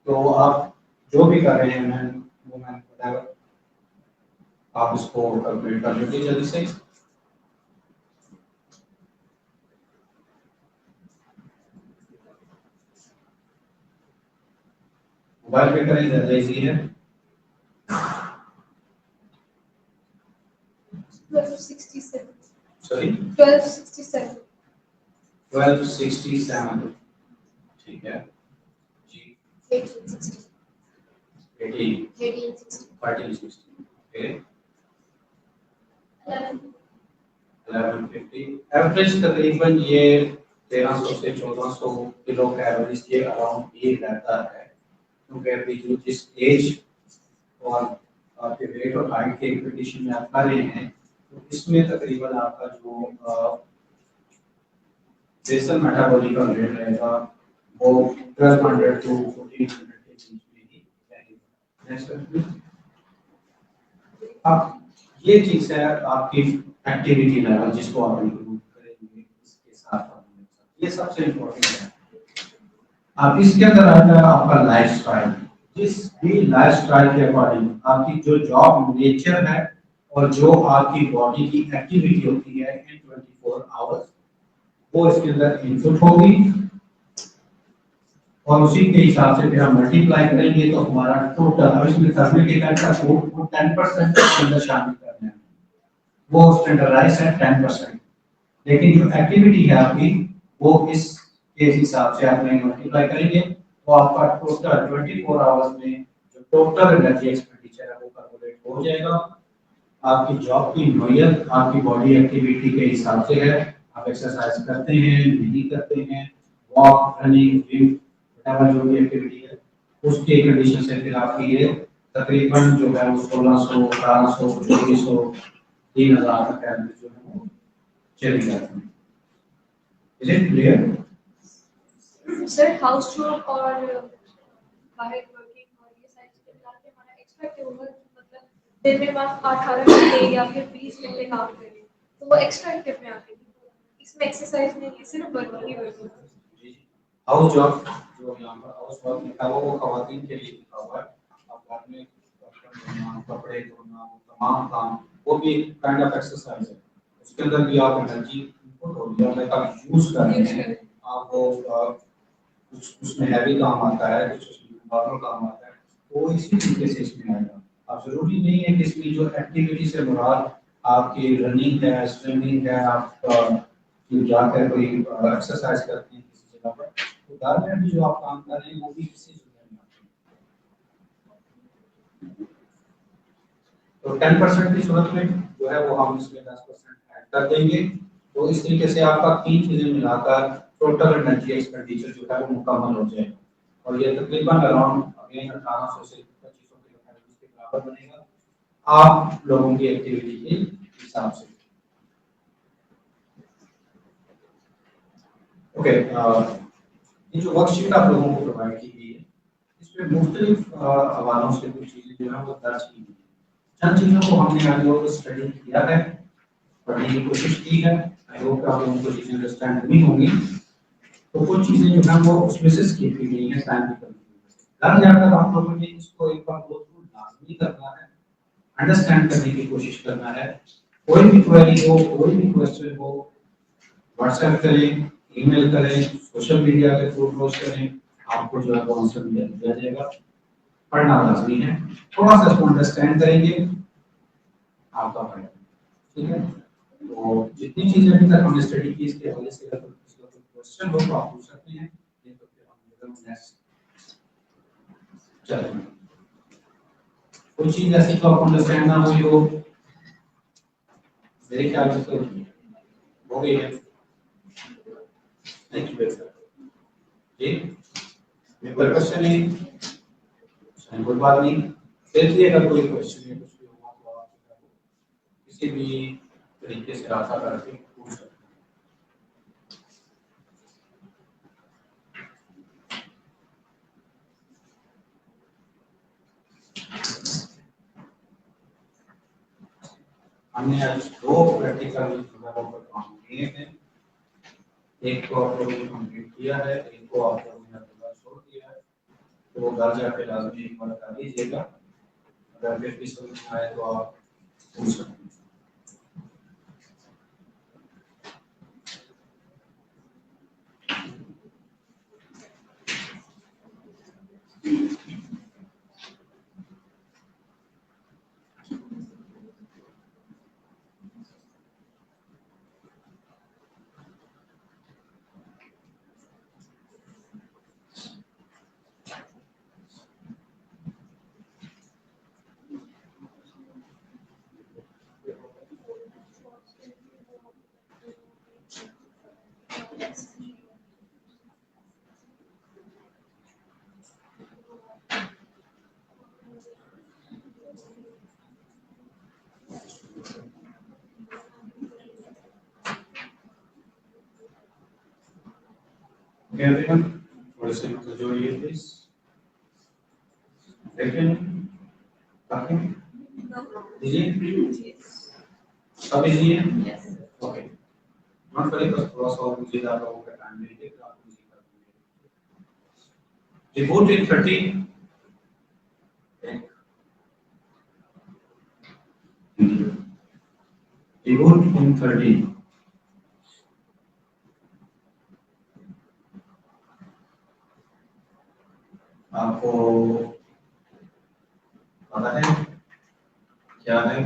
तो आप जो भी कर रहे हैं मैन वुमेन व्हाटएवर, आप इसको कैलकुलेट कर लीजिए जल्दी से। मोबाइल पे करें ज्यादा इजी है। 1267 सॉरी 1267 1267, ठीक है जी। 1860 18 1860 1360, ओके 1150। एवरेज तकरीबन ये 1300 से 1400 किलो कैलोरीज के अराउंड ही रहता है, क्योंकि अभी जो जिस एज और आपके वेट और हाइट के कंडीशन में आप कर रहे हैं, तो इसमें तकरीबन आपका जो बेसल मेटाबॉलिक रेट रहेगा वो 1200 to 1400 के बीच में ही रहेगा। नेक्स्ट अब ये चीज है आपकी एक्टिविटी लेवल जिसको आप इंप्रूव करेंगे इसके साथ ये सबसे इम्पोर्टेंट है। अब इसके अंदर आता है आपका लाइफस्टाइल। जिस भी लाइफस्टाइल के अकॉर्डिंग आपकी जो जॉब नेचर है और जो आपकी बॉडी की एक्टिविटी होती है इन 24 आवर्स वो इसके अंदर इनपुट होगी और उसी के हिसाब से फिर हम मल्टीप्लाई करेंगे तो हमारा टोटल अब इसमें करने के का कोड को 10% के अंदर शामिल करना है, वो स्टैंडर्डाइज है 10%। लेकिन जो एक्टिविटी है आपकी वो इस के हिसाब से आपने मल्टीप्लाई करेंगे तो आपका टोटल 24 आवर्स में जो टोटल एनर्जी एक्सपेंडिचर है वो कैलकुलेट हो जाएगा। आपकी जॉब की नोयत आपकी बॉडी एक्टिविटी के हिसाब से है, आप एक्सरसाइज करते हैं नहीं करते हैं, वॉक रनिंग जिम जो भी एक्टिविटी है उसके कंडीशन से फिर आपकी ये तकरीबन जो है वो 1600 1800 2400 3000 तक एवरेज जो है वो चली जाती है। Is it clear sir? House job और बाहर वर्किंग और ये सारी चीजें मिला के हमारा एक्स्ट्रा ओवर मतलब दिन में बस 18 घंटे या फिर 20 घंटे काम करें तो वो एक्स्ट्रा एक्टिव में आते हैं। इसमें एक्सरसाइज नहीं है, सिर्फ वर्किंग ही वर्किंग। हाउस जॉब जो यहाँ पर हाउस वर्क लिखा हुआ वो खवातीन के लिए लिखा हुआ है। आप घर में बर्तन धोना कपड़े धोना वो तमाम काम वो भी काइंड ऑफ एक्सरसाइज है। उसके अंदर भी आप एनर्जी इनपुट हो गया लाइक आप यूज कर रहे हैं आपको कुछ उसमें हैवी काम आता है कुछ उसमें नॉर्मल काम आता है तो इसी तरीके से इसमें आएगा। आप जरूरी नहीं है कि इसमें जो एक्टिविटी से मुराद आपकी रनिंग है स्विमिंग है आप जाकर कोई एक्सरसाइज करते हैं किसी जगह पर तो घर में भी जो आप काम कर रहे हैं वो भी इसी जगह में आते हैं। तो 10% की सूरत में जो है वो हम इसमें 10% ऐड कर देंगे तो इस तरीके से आपका तीन चीजें मिलाकर टोटल एनर्जी एक्सपेंडिचर जो है वो मुकम्मल हो जाएगा और ये तकरीबन अराउंड अगेन 1800 से 2500 किलोमीटर के बराबर बनेगा आप लोगों की एक्टिविटी के हिसाब से। ओके ये जो वर्कशीट आप लोगों को प्रोवाइड की गई है इसमें मुख्तलिफ हवालों से कुछ चीजें जो है वो दर्ज की गई है। चंद चीजों को हमने आज लोगों को स्टडी किया है पढ़ने की कोशिश की है। आई होप आप लोगों को चीजें अंडरस्टैंड हुई होंगी। तो कुछ चीजें जो है वो उसमें से स्किप की गई हैं टाइम की कमी घर जाकर आप लोगों ने इसको एक बार गो थ्रू लाजमी करना है अंडरस्टैंड करने की कोशिश करना है। कोई भी क्वेरी हो कोई भी क्वेश्चन हो व्हाट्सएप करें ईमेल करें सोशल मीडिया के थ्रू पोस्ट करें आपको जो है वो आंसर दिया जाएगा। पढ़ना लाजमी है थोड़ा सा इसको अंडरस्टैंड करेंगे आपका फायदा ठीक है। तो जितनी चीजें अभी तक हमने स्टडी की इसके हवाले से अगर कोई क्वेश्चन हो तो आप पूछ सकते हैं नहीं तो फिर हम नेक्स्ट चलेंगे। कोई चीज ऐसी तो आपको अंडरस्टैंड ना हुई हो मेरे ख्याल से तो हो गई है। थैंक यू सर जी कोई क्वेश्चन नहीं कोई बात नहीं देखिए अगर कोई क्वेश्चन है कुछ भी हुआ तो आप किसी भी तरीके से रास्ता करके पूछ सकते हैं। हमने आज दो प्रैक्टिकल जगहों पर काम किए हैं एक को आप लोगों ने कंप्लीट किया है एक को आप लोगों ने अपना छोड़ दिया है तो वो घर जाके लाजमी एक बार कर लीजिएगा अगर फिर भी समझ में आए तो आप पूछ सकते हैं। everyone थोड़े से मतलब जोड़िए प्लीज। लेकिन दीजिए सब इजी है Yes. ओके नोट करिए बस थोड़ा सा और मुझे ज़्यादा होगा टाइम लेके तो आप इजी कर देंगे रिपोर्ट इन 30 रिपोर्ट इन 30 आपको पता है क्या है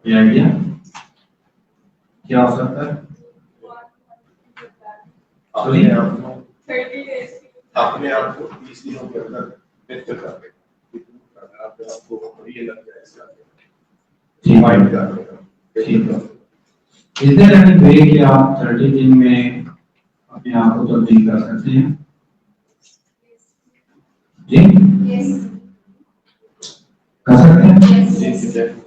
ये आइडिया क्या हो सकता है अपने आप को 30 days. अपने आप को 30 दिनों के अंदर बेहतर कर दें अगर आपको ये लग जाए इसका जी माइंड कर देगा ठीक है इज देयर एनी वे कि आप 30 दिन में अपने आप को तब्दील कर सकते हैं जी Yes. कर सकते हैं Yes.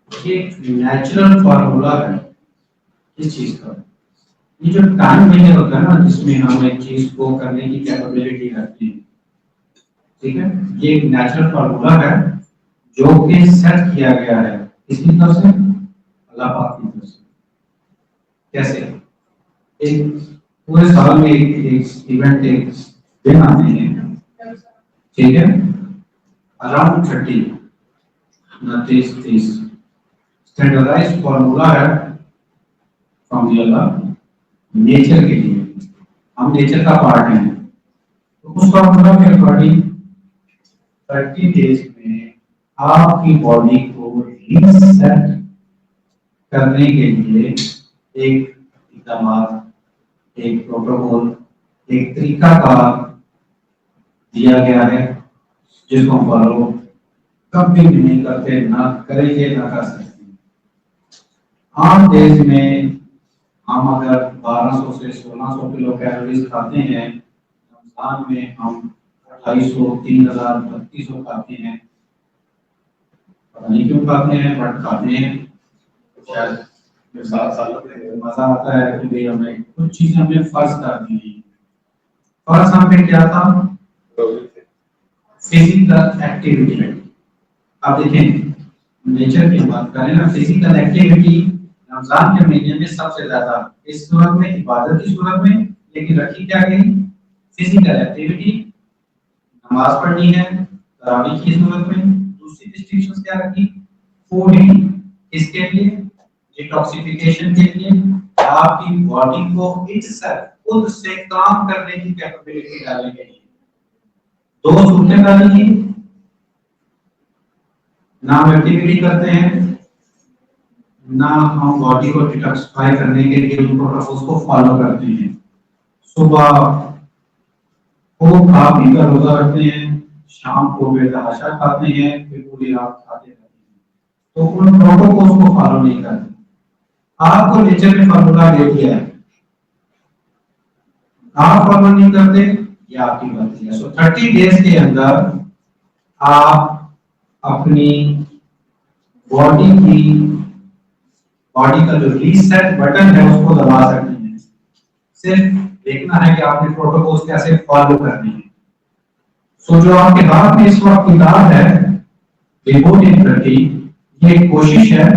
ये नेचुरल फार्मूला है इस चीज का ये जो टाइम पीरियड होता है ना जिसमें हम एक चीज को करने की कैपेबिलिटी रखते हैं ठीक है ये एक नेचुरल फार्मूला है जो कि सेट किया गया है किसकी तरफ से अल्लाह पाक की तरफ से कैसे एक पूरे साल में एक इवेंट एक दिन आते हैं ठीक है अराउंड 30 29 स्टैंडर्डाइज्ड फार्मूला है फ्रॉम द अल्लाह नेचर के लिए हम नेचर का पार्ट हैं तो उस फार्मूला के अकॉर्डिंग 30 डेज में आपकी बॉडी को रीसेट करने के लिए एक इक़दामात एक प्रोटोकॉल एक तरीकाकार दिया गया है जिसको हम फॉलो कभी भी नहीं करते ना करेंगे ना कर सकते आम देश में हम अगर 1200 से 1600 किलो कैलोरीज खाते हैं रमजान में हम 250 3000 3200 खाते हैं पता नहीं क्यों खाते हैं बट खाते हैं शायद 7 साल में मजा आता है कि भाई हमें कुछ चीजें हमें फर्ज करनी है फर्ज हम पे क्या था फिजिकल एक्टिविटी आप देखें नेचर की बात करें ना फिजिकल एक्टिविटी रमजान के महीने में सबसे ज्यादा इस सूरत में इबादत की सूरत में लेकिन रखी क्या गई फिजिकल एक्टिविटी नमाज पढ़नी है तरावीह की सूरत में दूसरी रिस्ट्रिक्शंस क्या रखी फूडिंग इसके लिए डिटॉक्सिफिकेशन के लिए आपकी बॉडी को इटसेल्फ खुद से काम करने की कैपेबिलिटी डालने के लिए दो सूरतें डाली थी ना हम एक्टिविटी करते हैं ना हम बॉडी को डिटॉक्सिफाई करने के लिए उन प्रोटोकॉल्स को फॉलो करते हैं सुबह को खा पीकर रोजा रखते हैं शाम को बेतहाशा खाते हैं फिर पूरी रात खाते रहते हैं तो उन प्रोटोकॉल्स को फॉलो नहीं करते आपको नेचर ने फार्मूला दे दिया है आप फॉलो नहीं करते ये आपकी गलती है सो 30 डेज के अंदर आप अपनी बॉडी का जो रीसेट बटन है उसको दबा सकते हैं सिर्फ देखना है कि आपने प्रोटोकॉल्स कैसे फॉलो करने हैं सो जो आपके हाथ में इस वक्त किताब है रिपोर्ट इन 30 ये एक कोशिश है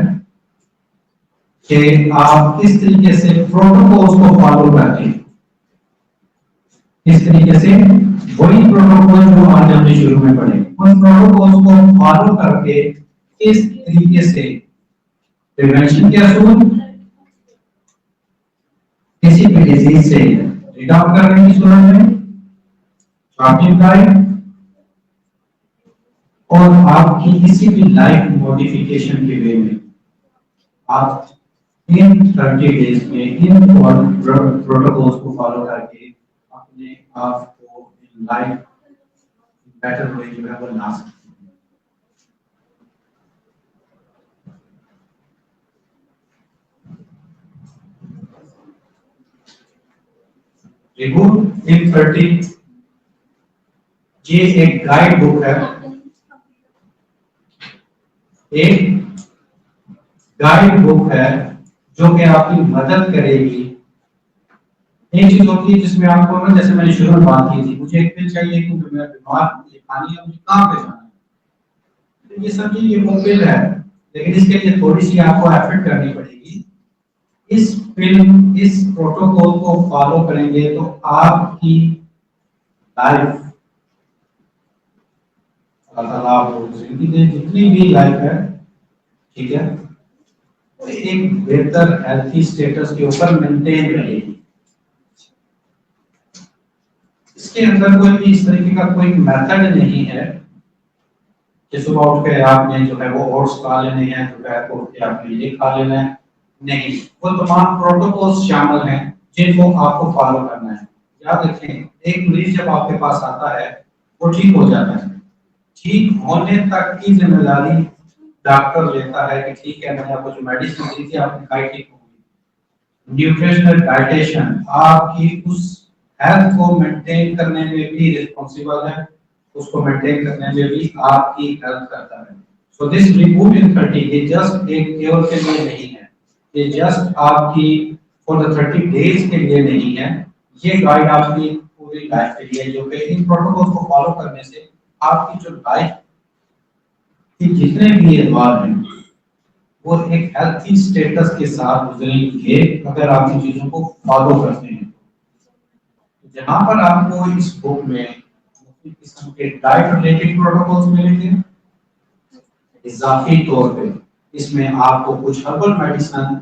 कि आप किस तरीके से प्रोटोकॉल्स को फॉलो करते हैं इस तरीके से वही प्रोटोकॉल जो आज हमने शुरू में पढ़े उन प्रोटोकॉल्स को फॉलो करके किस तरीके से प्रिवेंशन के असूल किसी भी डिजीज से रीड आउट करने की सूरत में शॉर्टिंग डाइट और आपकी किसी भी लाइफ मॉडिफिकेशन के वे में आप इन 30 डेज में इन प्रोटोकॉल्स को फॉलो करके अपने आप को इन लाइफ बेटर वे जो है वो ला सकते हैं रिपोर्ट इन 30 ये एक गाइड बुक है एक गाइड बुक है जो कि आपकी मदद करेगी एक चीज होती है जिसमें आपको ना जैसे मैंने शुरू में बात की थी मुझे एक पिल चाहिए क्योंकि मैं बीमार मुझे खानी है मुझे कहाँ पे जाना है ये समझिए ये वो पिल है, लेकिन इसके लिए थोड़ी सी आपको एफर्ट करनी पड़ेगी। इस पिल इस प्रोटोकॉल को फॉलो करेंगे तो आपकी लाइफ, अल्लाह ताला आपको जिंदगी दे, जितनी भी लाइफ है, ठीक है, वो एक बेहतर हेल्थी स्टेटस के ऊपर मेंटेन रहेगी। इसके अंदर कोई भी इस तरीके का कोई मेथड नहीं है कि सुबह उठ के आपने जो है वो ओट्स खा लेने हैं, दोपहर को उठ के आपने ये खा लेना है। नहीं, वो तमाम प्रोटोकॉल्स शामिल हैं जिनको आपको फॉलो करना है। याद रखें, एक मरीज जब आपके पास आता है वो ठीक हो जाता है, ठीक होने तक की जिम्मेदारी डॉक्टर लेता है कि ठीक है मैंने आपको जो मेडिसिन दी थी आपने खाई, ठीक होगी। न्यूट्रिशनल डाइटेशन आपकी उस हेल्थ को मेंटेन करने में भी रिस्पॉन्सिबल है, उसको मेंटेन करने में भी आपकी हेल्प करता है। सो दिस रिमूव इन 30 ये जस्ट एक क्योर के लिए नहीं है, ये जस्ट आपकी फॉर द 30 डेज के लिए नहीं है, ये गाइड आपकी पूरी लाइफ के लिए, जो कि इन प्रोटोकॉल को फॉलो करने से आपकी जो लाइफ के जितने भी एतबार हैं वो एक हेल्थी स्टेटस के साथ गुजरेंगे अगर आप इन चीजों को फॉलो करते हैं। जहां पर आपको इस बुक में मुख्तलिफ किस्म के डाइट रिलेटेड प्रोटोकॉल्स मिलेंगे, इजाफी तौर पे इसमें आपको कुछ हर्बल मेडिसिन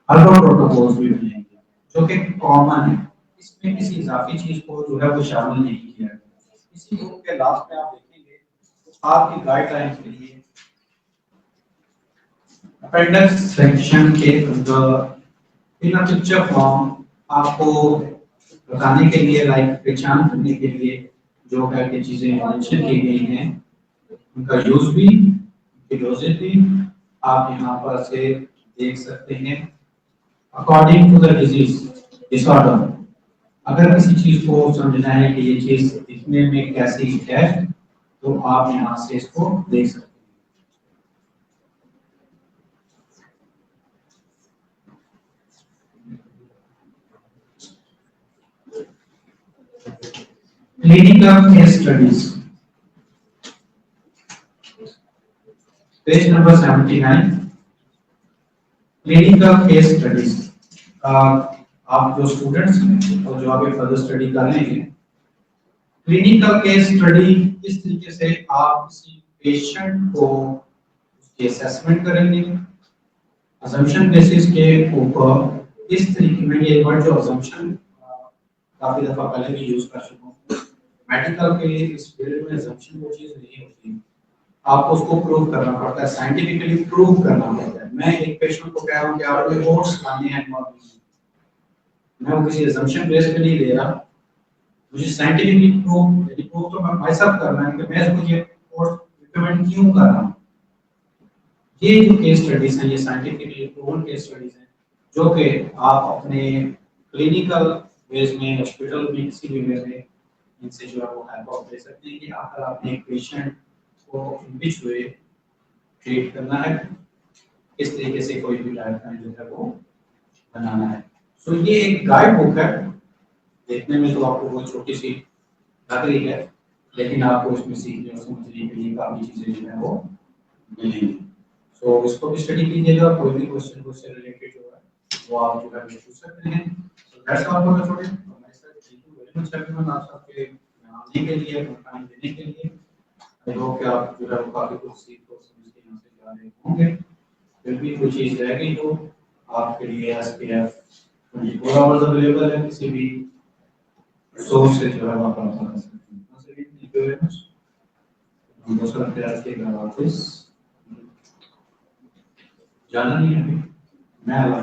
हर्बल प्रोटोकॉल्स भी मिलेंगे जो कि कॉमन है, इसमें किसी इजाफी चीज को जो है वो शामिल नहीं किया है। इसी बुक के लास्ट में आप देखेंगे तो आपकी गाइडलाइंस के लिए अपेंडिक्स सेक्शन के अंदर इन पिक्चर फॉर्म आपको बताने के लिए, लाइक पहचान करने के लिए जो है कि चीजें मेंशन की गई हैं, उनका यूज भी, उनकी डोजेज भी आप यहाँ पर से देख सकते हैं। According to the disease disorder, अगर किसी चीज को समझना है कि ये चीज दिखने में कैसी है तो आप यहाँ से इसको देख सकते हैं। Clinical case studies, page number 79, clinical case studies। आप जो स्टूडेंट्स हैं और जो आगे फर्दर स्टडी कर रहे हैं, क्लिनिकल केस स्टडी इस तरीके से आप किसी पेशेंट को उसकी असेसमेंट करेंगे असम्पशन बेसिस के ऊपर। इस तरीके में ये वर्ड जो असम्पशन काफी दफा पहले भी यूज कर चुका हूँ, मेडिकल के इस फील्ड में असम्पशन वो चीज नहीं होती, आपको उसको प्रूव करना पड़ता है, साइंटिफिकली प्रूव करना पड़ता है। मैं एक पेशेंट को कह रहा हूँ कि आपको ओट्स खाने हैं, मैं वो किसी असम्पशन बेस पे नहीं दे रहा, मुझे साइंटिफिकली प्रूव तो मैं माइसेल्फ करना है कि मैं इसको ये ओट्स रिकमेंड क्यों कर रहा हूँ। ये जो केस स्टडीज हैं ये साइंटिफिकली प्रूवन केस स्टडीज हैं जो कि आप अपने क्लिनिकल बेस में, हॉस्पिटल में, किसी भी वे में इनसे जो है वो हेल्प आप ले सकते हैं कि अगर आपने एक पेशेंट को इन विच वे ट्रीट करना है, किस तरीके से कोई भी डाइट प्लान जो है वो बनाना है। सो ये एक गाइड बुक है, देखने में तो आपको बहुत छोटी सी लग रही है, लेकिन आपको इसमें सीखने और समझने के लिए काफी चीजें जो है वो मिलेंगी। सो इसको भी स्टडी कीजिएगा, कोई भी क्वेश्चन को उससे रिलेटेड जो है वो आप जो है पूछ सकते हैं। So that's all for the today. Thank you very much everyone, आप सबके आने के लिए, टाइम देने के लिए। आई होप कि आप जो है वो काफी कुछ सीख और समझ के यहाँ से जा रहे होंगे। फिर भी कोई चीज रह गई तो आपके लिए एसपीएफ 24 आवर्स अवेलेबल है, किसी भी सोर्स से जो है आप प्राप्त कर सकते हैं। Thank you very much. हम दूसरा प्रयास के वापस जाना नहीं है, मैं अल्लाह